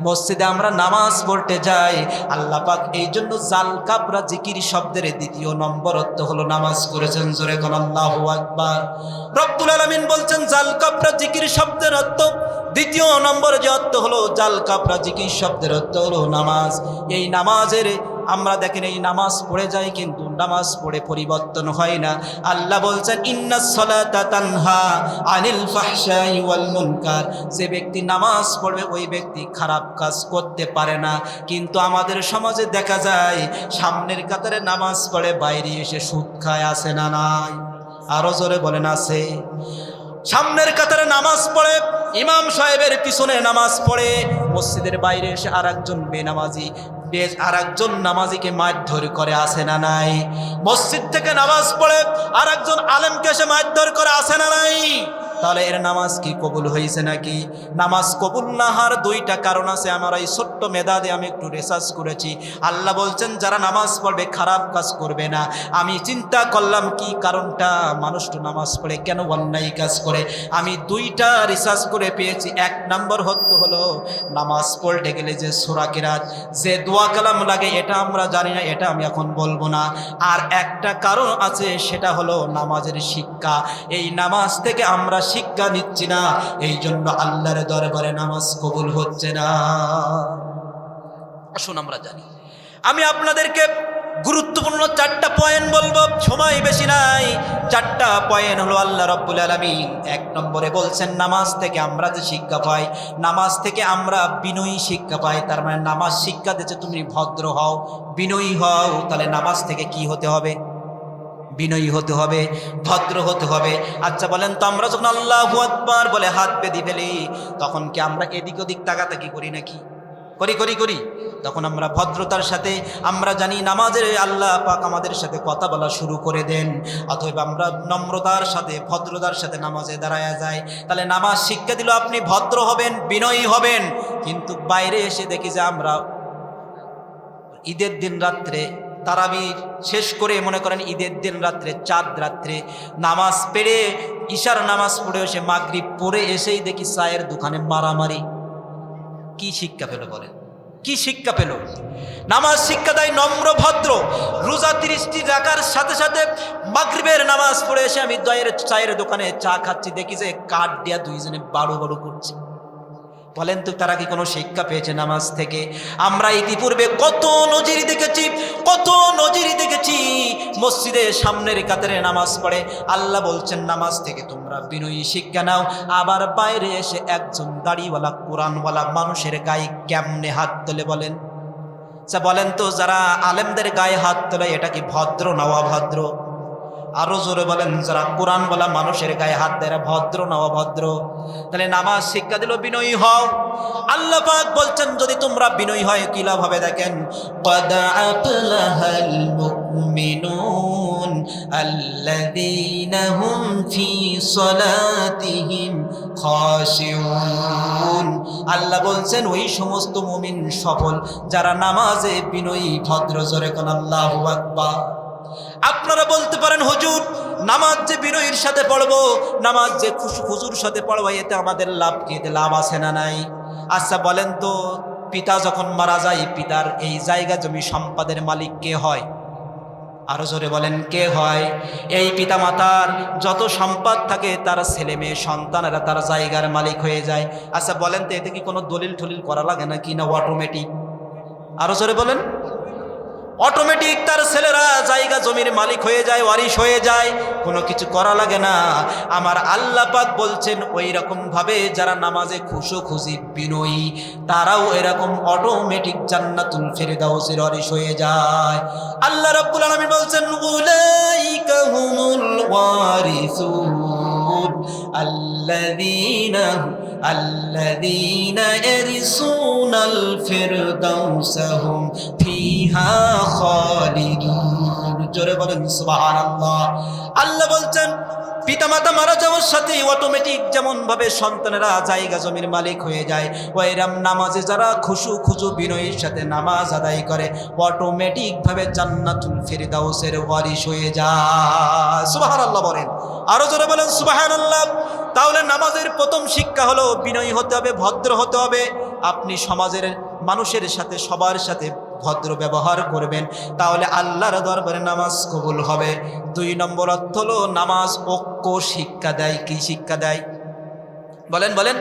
মসজিদে আমরা নামাজ পড়তে যাই। আল্লাহ পাক এই জন্য জাল কাবরা জিকির শব্দের দ্বিতীয় নম্বর অর্থ হলো নামাজ করেছেন। জোরে কোন আল্লাহু আকবার। রব্বুল আলামিন বলছেন জাল কাবরা জিকির শব্দের অর্থ, দ্বিতীয় নম্বর যে অর্থ হলো জাল কাবরা জিকির শব্দের অর্থ হলো নামাজ। এই নামাজের আমরা দেখেন এই নামাজ পড়ে যাই, কিন্তু নামাজ পড়ে পরিবর্তন হয় না। আল্লাহ বলছেন ইন্নাস সালাতা তানহা আনিল ফাহশাই ওয়াল মুনকার। যে ব্যক্তি নামাজ পড়বে ওই ব্যক্তি খারাপ কাজ করতে পারে না। কিন্তু আমাদের সমাজে দেখা যায় সামনের কাতারে নামাজ পড়ে বাইরে এসে সুদ খায়, আছে না নাই? আরো জোরে বলেন আছে। সামনের কাতারে নামাজ পড়ে, ইমাম সাহেবের পিছনে নামাজ পড়ে, মসজিদের বাইরে এসে আর একজন বেনামাজি আর একজন নামাজিকে মারধর করে, আসে না নাই? মসজিদ থেকে নামাজ পড়ে আর একজন আলেমকে এসে মারধর করে, আসে না নাই? তাহলে এর নামাজ কি কবুল হয়েছে নাকি? নামাজ কবুল না হওয়ার দুইটা কারণ আছে। আমার এই ছোট্ট মেধাতে আমি একটু রিসার্চ করেছি। আল্লাহ বলছেন যারা নামাজ পড়বে খারাপ কাজ করবে না। আমি চিন্তা করলাম কি কারণটা, মানুষ তো নামাজ পড়ে কেন অন্যায় কাজ করে? আমি দুইটা রিসার্চ করে পেয়েছি। এক নম্বর হলো নামাজ পড়তে গেলে যে সূরা কিরাত, যে দোয়া কালাম লাগে, এটা আমরা জানি না, এটা আমি এখন বলবো না। আর একটা কারণ আছে, সেটা হলো নামাজের শিক্ষা। এই নামাজ থেকে আমরা শিক্ষা নিচ্ছি না, এই জন্য আল্লাহর দরবারে নামাজ কবুল হচ্ছে না। আসুন আমরা জানি। আমি আপনাদেরকে গুরুত্বপূর্ণ চারটা পয়েন্ট বলবো, সময় বেশি নাই। চারটা পয়েন্ট হলো আল্লাহ রাব্বুল আলামিন এক নম্বরে বলছেন নামাজ থেকে আমরা যে শিক্ষা পাই, নামাজ থেকে আমরা বিনয়ী শিক্ষা পাই। তার মানে নামাজ শিক্ষা দিচ্ছে তুমি ভদ্র হও, বিনয়ী হও। তাহলে নামাজ থেকে কি হতে হবে? বিনয়ী হতে হবে, ভদ্র হতে হবে। আচ্ছা বলেন তো, আমরা যখন আল্লাহু আকবার বলে হাত বেঁধে ফেলি, তখন কি আমরা এদিক ওদিক তাকাতাকি করি নাকি? করি। তখন আমরা ভদ্রতার সাথে, আমরা জানি নামাজের আল্লাহ পাক আমাদের সাথে কথা বলা শুরু করে দেন, অথবা আমরা নম্রতার সাথে ভদ্রতার সাথে নামাজে দাঁড়ায়া যায়। তাহলে নামাজ শিক্ষা দিল আপনি ভদ্র হবেন, বিনয়ী হবেন। কিন্তু বাইরে এসে দেখি যে আমরা ঈদের দিন রাত্রে তারাবি শেষ করে, মনে করেন ঈদের দিন রাত্রে, চাঁদ রাত্রে নামাজ পেড়ে, ঈশার নামাজ পড়ে এসে মাগরিব পড়ে এসেই দেখি চায়ের দোকানে মারামারি। কি শিক্ষা পেল বলেন? কি শিক্ষা পেল? নামাজ শিক্ষা দেয় নম্র ভদ্র। রোজা 30টি রাখার সাথে সাথে মাগরিবের নামাজ পড়ে এসে আমি চায়ের দোকানে চা খাচ্ছি, দেখি যে কাঠ দিয়া দুইজনে বাড়ু করছে। বলেন তো তারা কি কোনো শিক্ষা পেয়েছে নামাজ থেকে? আমরা ইতিপূর্বে কত নজির দেখেছি মসজিদে সামনের কাতারে নামাজ পড়ে। আল্লাহ বলছেন নামাজ থেকে তোমরা বিনয়ী শিক্ষা নাও। আবার বাইরে এসে একজন দাড়িওয়ালা কোরআনওয়ালা মানুষের গায়ে কেমনে হাত তোলে বলেন? বলেন তো, যারা আলেমদের গায়ে হাত তোলে এটা কি ভদ্র না অভদ্র? আরো জোরে বলেন, যারা কোরআন বলা মানুষের গায়ে হাত দেয় ভদ্র না অভদ্র? তাহলে নামাজ শিক্ষা দিল বিনয়ী হও। আল্লাহ পাক বলছেন যদি তোমরা বিনয়ী হয় কি লাভ হবে? দেখেন, قد أفلح المؤمنون الذين هم في صلاتهم خاشعون। আল্লাহ বলছেন ওই সমস্ত মুমিন সফল যারা নামাজে বিনয়ী ভদ্র। জোরে কোন আল্লাহু আকবার। আপনারা বলতে পারেন হুজুর নামাজ যে বিনয়ীর সাথে পড়বো, নামাজ যে খুশুর সাথে পড়বো, এতে আমাদের লাভ কি? এতে লাভ আছে না নাই? আচ্ছা বলেন তো, পিতা যখন মারা যায়, পিতার এই জায়গা জমি সম্পদের মালিক কে হয়? আরো জোরে বলেন কে হয়? এই পিতা মাতার যত সম্পদ থাকে তার ছেলে মেয়ে সন্তানেরা তার জায়গার মালিক হয়ে যায়। আচ্ছা বলেন তো এতে কি কোনো দলিল টলিল করা লাগে না কি? না অটোমেটিক? আরো জোরে বলেন। অটোমেটিক তার ছেলেরা জায়গা জমির মালিক হয়ে যায়, ওয়ারিশ হয়ে যায়, কোনো কিছু করা লাগে না। আমার আল্লাহ পাক বলছেন ওই রকম ভাবে যারা নামাজে খুশি বিনয়ী, তারাও এরকম অটোমেটিক জান্নাতুল ফেরদাউসের ওয়ারিশ হয়ে যায়। আল্লাহ রাব্বুল আলামিন বলছেন উলাইকা হুমুল ওয়ারিসুন আল্লাযীনা ইয়ারিসুনাল ফিরদাউসা হুম ফিহা খালিদুন। জোরে বলেন সুবহানাল্লাহ। আল্লাহ বলছেন পিতামাতা মারা যাওয়ার সাথে অটোমেটিক যেমন ভাবে সন্তানেরা জায়গা জমির মালিক হয়ে যায়, ওইরকম নামাজে যারা খুশু খুজু বিনয়ের সাথে নামাজ আদায় করে অটোমেটিক ভাবে জান্নাতুল ফিরদাউসের ওয়ারিশ হয়ে যায়। সুবহানাল্লাহ বলেন, আরো জোরে বলেন সুবহানাল্লাহ। তাহলে নামাজের প্রথম শিক্ষা হলো বিনয়ী হতে হবে, ভদ্র হতে হবে। আপনি সমাজের মানুষের সাথে সবার সাথে ভদ্র ব্যবহার করবেন, তাহলে আল্লাহর দরবারে নামাজ কবুল হবে। 2 নম্বর অর্থ হলো নামাজ ঐক্য শিক্ষা দেয়। কি শিক্ষা দেয় বলেন বলেন?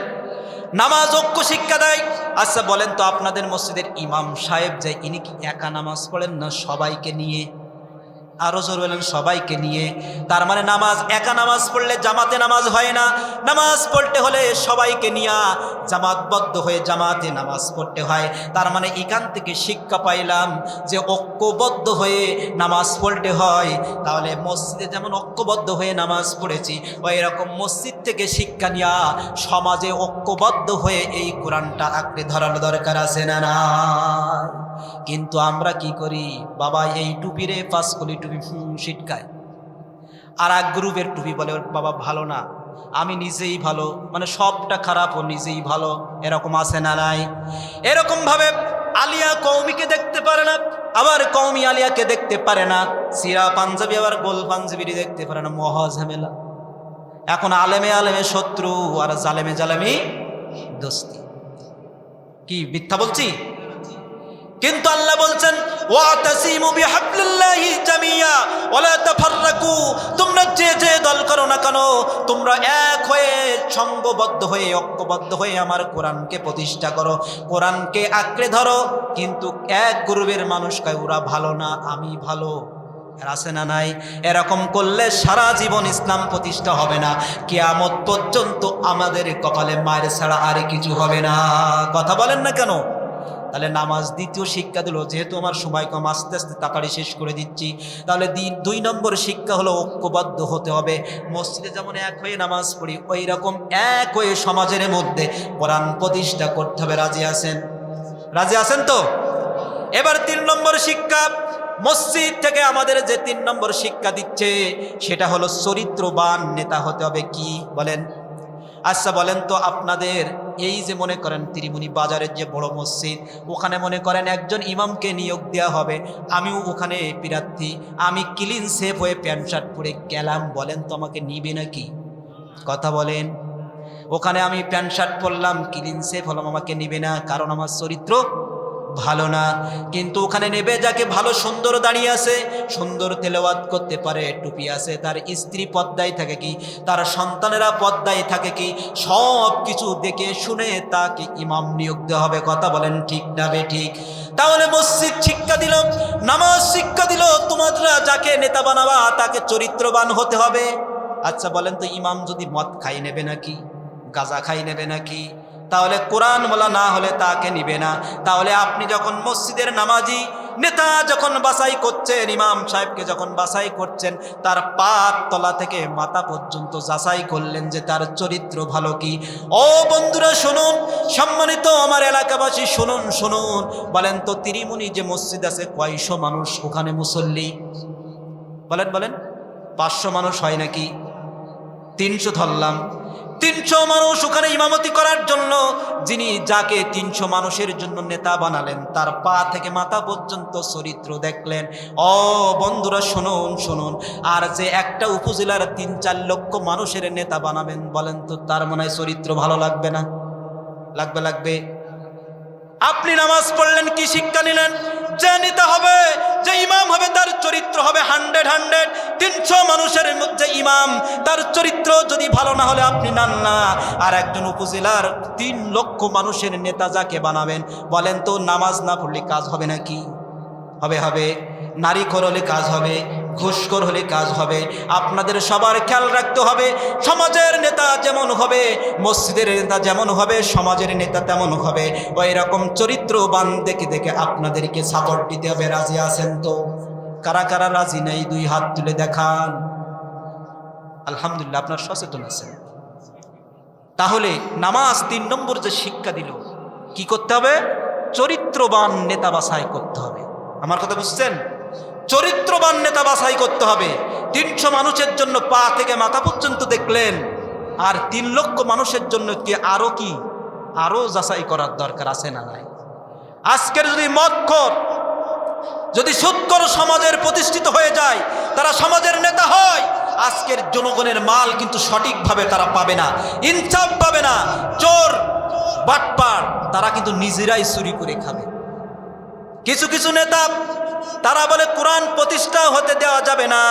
নামাজ ঐক্য শিক্ষা দেয়। আচ্ছা বলেন তো, আপনাদের মসজিদের ইমাম সাহেব যে ইনি কি একা নামাজ পড়েন না সবাইকে নিয়ে? আরো জোর বলেন, সবাইকে নিয়ে। তার মানে নামাজ একা নামাজ পড়লে জামাতে নামাজ হয় না, নামাজ পড়তে হলে সবাইকে নিয়ে জামাতবদ্ধ হয়ে জামাতে নামাজ পড়তে হয়। তার মানে এখান থেকে শিক্ষা পাইলাম যে ঐক্যবদ্ধ হয়ে নামাজ পড়তে হয়। তাহলে মসজিদে যেমন ঐক্যবদ্ধ হয়ে নামাজ পড়েছি, ওই রকম মসজিদ থেকে শিক্ষা নিয়ে সমাজে ঐক্যবদ্ধ হয়ে এই কোরআনটা আঁকড়ে ধরার দরকার আছে না না? কিন্তু আমরা কি করি, বাবা এই টুপি রে, 5 কলি টুপি ছিটকায়। আর এক গ্রুপের টুপি বলে বাবা ভালো না, আমি নিজেই ভালো, মানে সবটা খারাপ ও নিজেই ভালো। এরকম আছে না নাই? এরকম ভাবে আলিয়া কওমিকে দেখতে পারে না, আবার কওমি আলিয়াকে দেখতে পারে না। সিরা পাঞ্জাবি আবার গোল পাঞ্জাবি দেখতে পারে না। মহা ঝামেলা। এখন আলেমে আলেমে শত্রু আর জালেমে জালেমি দোস্তি। কি মিথ্যা বলছি? কিন্তু আল্লাহ বলছেন ওয়াতাসিমু বিহাবলিল্লাহি জামিয়া ওয়ালা তাফাররাকু, তোমরা যে যে দল করো না কেন তোমরা এক হয়ে সঙ্গবদ্ধ হয়ে ঐক্যবদ্ধ হয়ে আমার কোরআনকে প্রতিষ্ঠা করো, কোরআনকে আঁকড়ে ধরো। কিন্তু এক গ্রুপের মানুষ কয় ওরা ভালো না আমি ভালো, আছে না নাই? এরকম করলে সারা জীবন ইসলাম প্রতিষ্ঠা হবে না, কিয়ামত পর্যন্ত আমাদের কপালে মায়ের ছাড়া আর কিছু হবে না। কথা বলেন না কেন? তাহলে নামাজ দ্বিতীয় শিক্ষা দিল। যেহেতু আমার সময় কম, আস্তে আস্তে তাড়াতাড়ি শেষ করে দিচ্ছি। তাহলে 2 নম্বর শিক্ষা হলো ঐক্যবদ্ধ হতে হবে। মসজিদে যেমন এক হয়ে নামাজ পড়ি, ওই রকম এক হয়ে সমাজের মধ্যে কোরআন প্রতিষ্ঠা করতে হবে। রাজি আছেন? রাজি আছেন তো? এবার 3 নম্বর শিক্ষা, মসজিদ থেকে আমাদের যে 3 নম্বর শিক্ষা দিচ্ছে সেটা হলো চরিত্রবান নেতা হতে হবে। কি বলেন? আচ্ছা বলেন তো, আপনাদের এই যে মনে করেন ত্রিমুনি বাজারের যে বড় মসজিদ, ওখানে মনে করেন একজন ইমামকে নিয়োগ দেওয়া হবে, আমিও ওখানে প্রার্থী, আমি ক্লিন সেফ হয়ে প্যান্ট শার্ট পরে গেলাম, বলেন তো আমাকে নিবে নাকি? কথা বলেন। ওখানে আমি প্যান্ট শার্ট পরলাম, ক্লিন সেফ হলাম, আমাকে নিবে না, কারণ আমার চরিত্র ভালো না। কিন্তু ওখানে নেবে যাকে ভালো সুন্দর দাঁড়িয়ে আছে, সুন্দর তেলাওয়াত করতে পারে, টুপি আছে, তার স্ত্রী পর্দায় থাকে কি, তার সন্তানেরা পর্দায় থাকে কি, সব কিছু দেখে শুনে তাকে ইমাম নিয়োগ দেওয়া হবে। কথা বলেন ঠিক না বেঠিক? তাহলে মসজিদ শিক্ষা দিল, নামাজ শিক্ষা দিল, তোমরা যাকে নেতা বানাবা তাকে চরিত্রবান হতে হবে। আচ্ছা বলেন তো, ইমাম যদি মদ খাই নেবে নাকি, গাঁজা খাই নেবে নাকি? তাহলে কোরআন বলা না হলে তাকে নিবে না। তাহলে আপনি যখন মসজিদের নামাজি নেতা যখন বাছাই করছেন, ইমাম সাহেবকে যখন বাছাই করছেন, তার পাত তলা থেকে মাথা পর্যন্ত যাচাই করলেন যে তার চরিত্র ভালো কি। ও বন্ধুরা শুনুন, সম্মানিত আমার এলাকাবাসী শুনুন শুনুন, বলেন তো ত্রিমুনি যে মসজিদ আছে কয়শো মানুষ ওখানে মুসল্লি? বলেন বলেন, 500 মানুষ হয় নাকি? 300 ধরলাম। 300 মানুষ ওখানে ইমামতি করার জন্য, যিনি যাকে 300 মানুষের জন্য নেতা বানালেন, তার পা থেকে মাথা পর্যন্ত চরিত্র দেখলেন। ও বন্ধুরা শুনুন শুনুন, আর যে একটা উপজেলার 3-4 লক্ষ মানুষের নেতা বানাবেন, বলেন তো তার মনে হয় চরিত্র ভালো লাগবে না? লাগবে লাগবে। আপনি নামাজ পড়লেন, কি শিক্ষা নিলেন? যে নেতা হবে, যে ইমাম হবে, তার চরিত্র হবে 100। 300 মানুষের মধ্যে ইমাম, তার চরিত্র যদি ভালো না হলে আপনি নেন না। আর একজন উপজেলার 3 লক্ষ মানুষের নেতা যাকে বানাবেন, বলেন তো নামাজ না পড়লে কাজ হবে নাকি? হবে হবে। নারীখোর হলে কাজ হবে, ঘুষখোর হলে কাজ হবে। আপনাদের সবার খেয়াল রাখতে হবে, সমাজের নেতা যেমন হবে, মসজিদের নেতা যেমন হবে, সমাজের নেতা তেমন হবে। ওই রকম চরিত্রবান দেখে দেখে আপনাদেরকে সাপোর্ট দিতে হবে। রাজি আছেন তো? কারা কারা রাজি নেই 2 হাত তুলে দেখান। আলহামদুলিল্লাহ, আপনার সচেতন আছেন। তাহলে নামাজ 3 নম্বর যে শিক্ষা দিল, কি করতে হবে? চরিত্রবান নেতা বাছাই করতে হবে। আমার কথা বুঝছেন? চরিত্রবান নেতা বাছাই করতে হবে। 300 মানুষের জন্য পা থেকে মাথা পর্যন্ত দেখলেন, আর 3 লক্ষ মানুষের জন্য কি আরো যাচাই করার দরকার আছে না নাই? আজকের যদি মদখোর, যদি সুদখোর সমাজের প্রতিষ্ঠিত হয়ে যায়, তারা সমাজের নেতা হয়, আজকের জনগণের মাল কিন্তু সঠিকভাবে তারা পাবে না, ইনসাফ পাবে না। চোর বাটপার তারা কিন্তু নিজেরাই চুরি করে খাবে। কিছু কিছু নেতা তারা বলে কোরআন প্রতিষ্ঠা হতে দেওয়া যাবে না।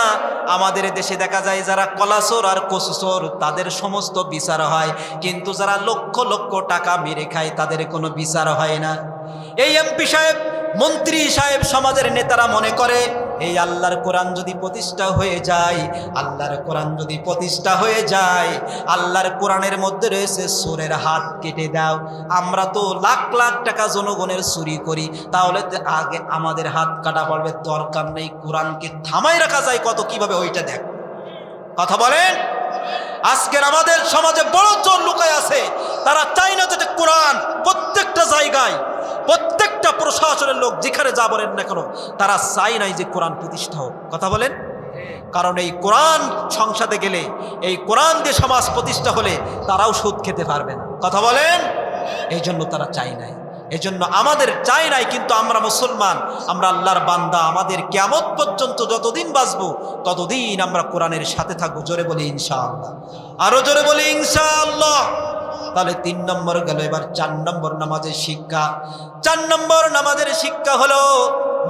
আমাদের দেশে দেখা যায় যারা কলাচোর আর কচুচোর তাদের সমস্ত বিচার হয়, কিন্তু যারা লক্ষ লক্ষ টাকা মেরে খায় তাদের কোনো বিচার হয় না। এই এমপি সাহেব, মন্ত্রী সাহেব, সমাজের নেতারা মনে করে এই আল্লাহর কোরআন যদি প্রতিষ্ঠা হয়ে যায়, আল্লাহর কোরআন যদি প্রতিষ্ঠা হয়ে যায়, আল্লাহর কোরআনের মধ্যে রয়েছে চোরের হাত কেটে দাও। আমরা তো লাখ লাখ টাকা জনগণের চুরি করি, তাহলে তো আগে আমাদের হাত কাটা পড়বে, দরকার নেই, কোরআনকে থামাই রাখা যায় কত কিভাবে, ওইটা দেখ। কথা বলেন। আজকের আমাদের সমাজে বড় চোর লুকায় আছে, তারা চায় না যে কোরআন প্রত্যেকটা জায়গায়, প্রত্যেকটা প্রশাসনের লোক যেখানে যা বলেন না কেন, তারা চায় নাই যে কোরআন প্রতিষ্ঠা হোক। কথা বলেন। কারণ এই কোরআন সংসদে গেলে, এই কোরআন দিয়ে সমাজ প্রতিষ্ঠা হলে তারাও সুদ খেতে পারবে না। কথা বলেন। এই জন্য তারা চায় নাই, এই জন্য আমাদের চাই নাই। কিন্তু আমরা মুসলমান, আমরা আল্লাহর বান্দা, আমাদের কিয়ামত পর্যন্ত যতদিন বাঁচবো ততদিন আমরা কোরআনের সাথে থাকবো। জোরে বলি ইনশাআল্লাহ, আরো জোরে বলি ইনশাআল্লাহ। তাহলে 3 নম্বর গেল। এবার 4 নম্বর নামাজের শিক্ষা। 4 নম্বর নামাজের শিক্ষা হলো,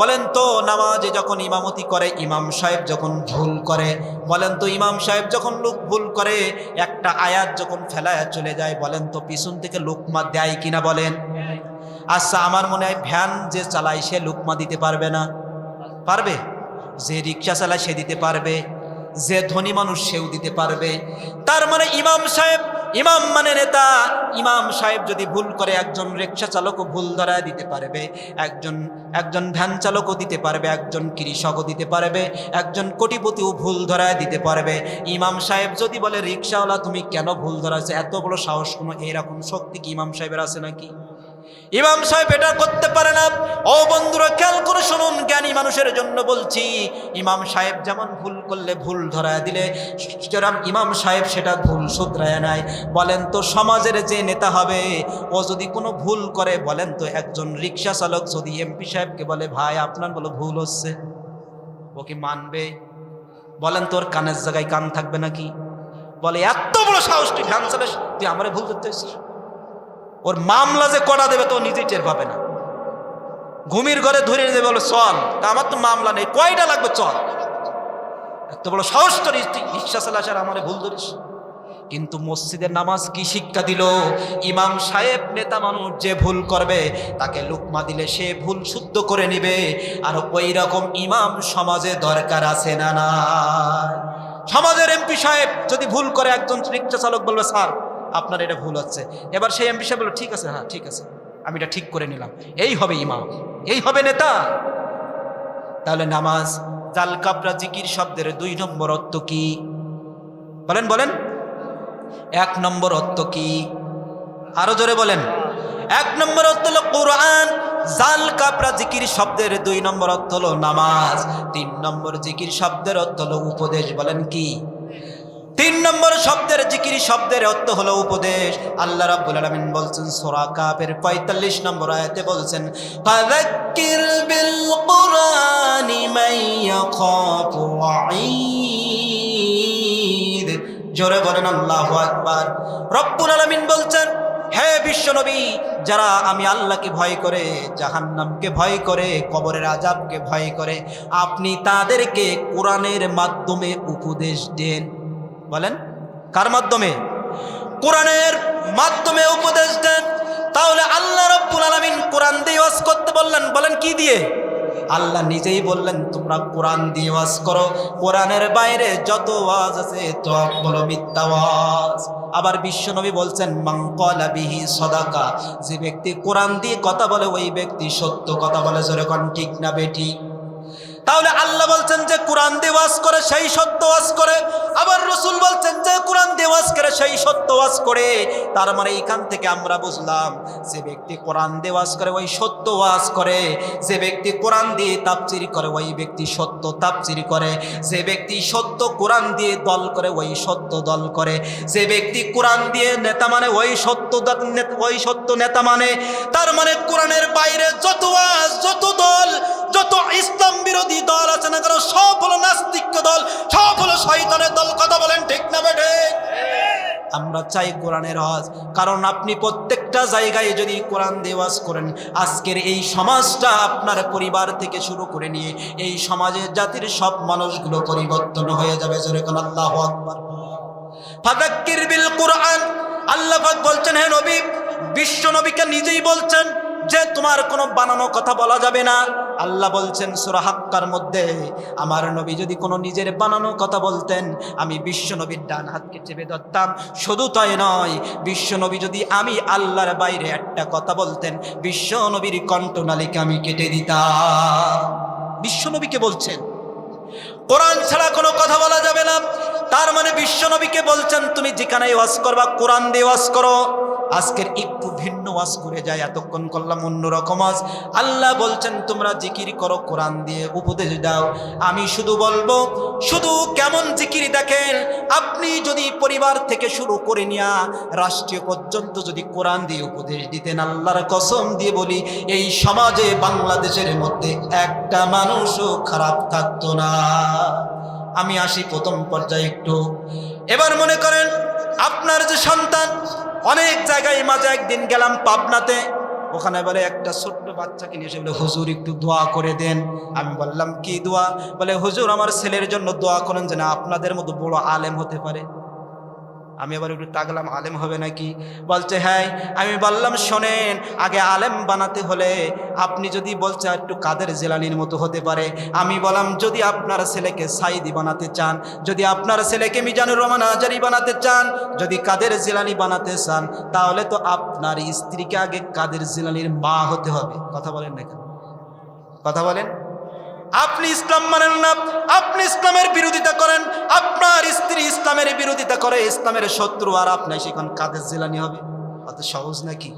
বলেন তো নামাজে যখন ইমামতি করে ইমাম সাহেব যখন ভুল করে, বলেন তো ইমাম সাহেব যখন লোক ভুল করে, একটা আয়াত যখন ফেলায় চলে যায়, বলেন তো পিছন থেকে লোকমা দেয় কিনা বলেন? আচ্ছা, আমার মনে হয় ভ্যান যে চালায় সে লোকমা দিতে পারবে না? পারবে? যে রিক্সা চালায় সে দিতে পারবে, যে ধনী মানুষ সেও দিতে পারবে। তার মানে ইমাম সাহেব, ইমাম মানে নেতা, ইমাম সাহেব যদি ভুল করে একজন রিক্সা চালকও ভুল ধরায় দিতে পারবে, একজন ভ্যান চালকও দিতে পারবে, একজন কৃষকও দিতে পারবে, একজন কোটিপতিও ভুল ধরায় দিতে পারবে। ইমাম সাহেব যদি বলে রিক্সাওয়ালা তুমি কেন ভুল ধরাচ্ছে, এত বড় সাহস, কোনো এরকম শক্তি কি ইমাম সাহেবের আছে নাকি? ইমাম সাহেব এটা করতে পারে না। ও বন্ধুরা খেয়াল করে শুনুন, জ্ঞানী মানুষের জন্য বলছি, ইমাম সাহেব যেমন ভুল করলে ভুল ধরায় দিলে, সুতরাং ইমাম সাহেব সেটা ভুল শুধরায় নেয়। বলেন তো সমাজের যে নেতা হবে ও যদি কোনো ভুল করে, বলেন তো একজন রিক্সা চালক যদি এমপি সাহেবকে বলে ভাই আপনার বলো ভুল হচ্ছে, ও কি মানবে? বলেন তোর কানের জায়গায় কান থাকবে নাকি? বলে এত বড় সাহস তুই ভ্যান চালাস, তুই আমারে ভুল ধরতে এসেছিস। ওর মামলা যে করা দেবে তো নিজেই টের পাবে না। ঘুমির ঘরে ধরে দেবে, বলে চল, তা আমার তো মামলা নেই, কয়টা লাগবে চল। এত বড় সাহস তোর, রিক্সা চালাস আর আমারে ভুল ধরিস। কিন্তু মসজিদের নামাজ কি শিক্ষা দিল? ইমাম সাহেব নেতা মানুষ যে ভুল করবে তাকে লুকমা দিলে সে ভুল শুদ্ধ করে নিবে। আর ওই রকম ইমাম সমাজে দরকার আছে না না? সমাজের এমপি সাহেব যদি ভুল করে, একজন রিক্সা চালক বলবে স্যার আপনার এটা ভুল হচ্ছে, এবার সেই এমপি সাহেব বলল ঠিক আছে, হ্যাঁ ঠিক আছে, আমি এটা ঠিক করে নিলাম, এই হবে ইমাম, এই হবে নেতা। তাহলে নামাজ, জাল কাবরা জিকির শব্দের 2 নম্বর অর্থ কি বলেন? বলেন 1 নম্বর অর্থ কি? আরো জোরে বলেন। 1 নম্বর অর্থ হলো কোরআন। জাল কাবরা জিকির শব্দের 2 নম্বর অর্থ হলো নামাজ। 3 নম্বর জিকির শব্দের অর্থ হলো উপদেশ। বলেন কি? 3 নম্বর শব্দের জিকির শব্দের অর্থ হলো উপদেশ। আল্লাহ রাব্বুল আলামিন বলছেন সূরা কাফের 45 নম্বর আয়াতে বলছেন, ফাযাক্কির বিল কুরআনি মান ইয়াখাফু ওয়াঈদ। জোরে বলেন আল্লাহু আকবার। রব্বুল আলামিন বলছেন, হে বিশ্বনবী, যারা আমি আল্লাহকে ভয় করে, জাহান্নামকে ভয় করে, কবরের আযাবকে ভয় করে, আপনি তাদেরকে কোরআনের মাধ্যমে উপদেশ দেন। বলেন কার মাধ্যমে? কোরআনের মাধ্যমে উপদেশ দেন। তাহলে আল্লাহ রাব্বুল আলামিন কোরআন দিয়ে ওয়াজ করতে বললেন, বলেন কি দিয়ে? আল্লাহ নিজেই বললেন তোমরা কোরআন দিয়ে ওয়াজ করো। কোরআনের বাইরে যত ওয়াজ আছে সব হলো মিথ্যা ওয়াজ। আবার বিশ্বনবী বলছেন মান ক্বালা বিহি সাদাকা, যে ব্যক্তি কোরআন দিয়ে কথা বলে ওই ব্যক্তি সত্য কথা বলে। জোরে কোন ঠিক না বেঠিক? তাহলে আল্লাহ বলছেন যে কোরআন দিয়ে ওয়াজ করে সেই সত্য ওয়াজ করে। আবার রাসূল বলছেন যে কোরআন দিয়ে ওয়াজ করে সেই সত্য ওয়াজ করে। তার মানে এইখান থেকে আমরা বুঝলাম যে ব্যক্তি কোরআন দিয়ে ওয়াজ করে ওই সত্য ওয়াজ করে, যে ব্যক্তি কোরআন দিয়ে তাফসীর করে ওই ব্যক্তি সত্য তাফসীর করে, যে ব্যক্তি সত্য কোরআন দিয়ে দল করে ওই সত্য দল করে, যে ব্যক্তি কোরআন দিয়ে নেতা মানে ওই সত্য নেতা মানে। তার মানে কোরআনের বাইরে যত ওয়াজ, যত দল, যত ইসলাম বিরোধী দল আছে না কেন সব হলো নাস্তিক দল, সব হলো শয়তানের দল। কথা বলেন ঠিক না বেঠে? আমরা চাই কোরআনের ওয়াজ, কারণ আপনি প্রত্যেকটা জায়গায় যদি কোরআন দিয়ে ওয়াজ করেন, আজকের এই সমাজটা আপনার পরিবার থেকে শুরু করে নিয়ে এই সমাজের জাতির সব মানুষগুলো পরিবর্তন হয়ে যাবে। জোরে কোন আল্লাহু আকবার। ফাযাক্কির বিল কোরআন, আল্লাহ পাক বলছেন, হে নবী, বিশ্ব নবীকে নিজেই বলছেন যে তোমার কোনো বানানো কথা বলা যাবে না। আল্লাহ বলছেন সূরা হাক্কার মধ্যে, আমার নবী যদি কোনো নিজের বানানো কথা বলতেন আমি বিশ্ব নবীর ডান হাতকে চেপে ধরতাম। শুধু তাই নয়, বিশ্ব নবী যদি আমি আল্লাহর বাইরে একটা কথা বলতেন বিশ্ব নবীর কণ্ঠনালীকে আমি কেটে দিতাম। বিশ্ব নবীকে বলছেন কোরআন ছাড়া কোনো কথা বলা যাবে না। তার মানে বিশ্ব নবীকে বলছেন তুমি যেখানেই ওয়াজ করবা কোরআন দিয়ে ওয়াজ করো। আজকের একটু ভিন্ন ওয়াজ করে যায়, এতক্ষণ করলাম অন্যরকম ওয়াজ। আল্লাহ বলছেন তোমরা জিকির করো, কোরআন দিয়ে উপদেশ দাও। আমি শুধু বলবো, শুধু কেমন জিকির দেখেন, আপনি যদি পরিবার থেকে শুরু করে নিয়া রাষ্ট্রীয় পর্যন্ত যদি কোরআন দিয়ে উপদেশ দিতেন, আল্লাহর কসম দিয়ে বলি এই সমাজে বাংলাদেশের মধ্যে একটা মানুষও খারাপ থাকতো না। আমি আসি প্রথম পর্যায়ে একটু। এবার মনে করেন আপনার যে সন্তান, অনেক জায়গায় মাঝে একদিন গেলাম পাবনাতে, ওখানে বলে একটা ছোট্ট বাচ্চাকে নিয়ে এসে বলে হুজুর একটু দোয়া করে দেন। আমি বললাম কি দোয়া? বলে হুজুর আমার ছেলের জন্য দোয়া করেন যেন আপনাদের মতো বড় আলেম হতে পারে। আমি আবার একটু তাকলাম, আলেম হবে নাকি? বলছে হ্যাঁ। আমি বললাম শোনেন, আগে আলেম বানাতে হলে আপনি যদি বলছে একটু কাদের জিলানীর মতো হতে পারে। আমি বললাম যদি আপনার ছেলেকে সাইদি বানাতে চান, যদি আপনার ছেলেকে মিজানুর রহমান আজারি বানাতে চান, যদি কাদের জিলানী বানাতে চান, তাহলে তো আপনার স্ত্রীকে আগে কাদের জিলানীর মা হতে হবে। কথা বলেন না কেন? কথা বলেন। আপনি ইসলাম মানেন না, আপনি ইসলামের বিরোধিতা করেন, আপনার স্ত্রী ইসলামের বিরোধিতা করে, ইসলামের শত্রু, আর আপনি সেখানে কাদের জিলানী হবে? অত সহজ নাকি?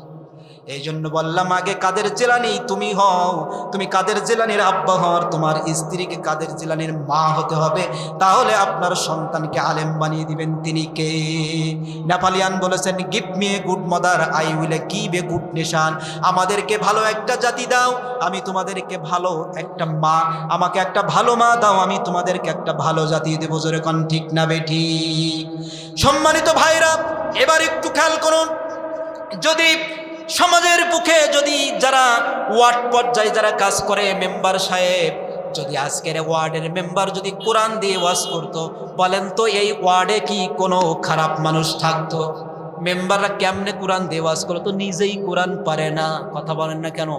এই জন্য বললাম আগে কাদের জিলানী তুমি হও, তুমি কাদের জিলানীর আব্বা হও, তোমার স্ত্রীকে কাদের জিলানীর মা হতে হবে, তাহলে আপনার সন্তানকে আলেম বানিয়ে দিবেন। তিনি কে? নেপালিয়ান বলেছেন give me a good mother I will give a good nation. আমাদেরকে ভালো একটা জাতি দাও, আমি তোমাদেরকে ভালো একটা মা, আমাকে একটা ভালো মা দাও, আমি তোমাদেরকে একটা ভালো জাতি দেবো। জোরে কোন ঠিক না বেঠিক? সম্মানিত ভাইরা, এবার একটু খেয়াল করুন, যদি সমাজের বুকে যদি যারা ওয়ার্ড পর্যায়ে যারা কাজ করে, মেম্বার সাহেব, যদি আজকের ওয়ার্ডের মেম্বার যদি কোরআন দিয়ে ওয়াজ করতো, বলেন তো এই ওয়ার্ডে কি কোনো খারাপ মানুষ থাকতো? মেম্বাররা কেমনে কোরআন দিয়ে ওয়াজ করতো? নিজেই কোরআন পারে না। কথা বলেন না কেন?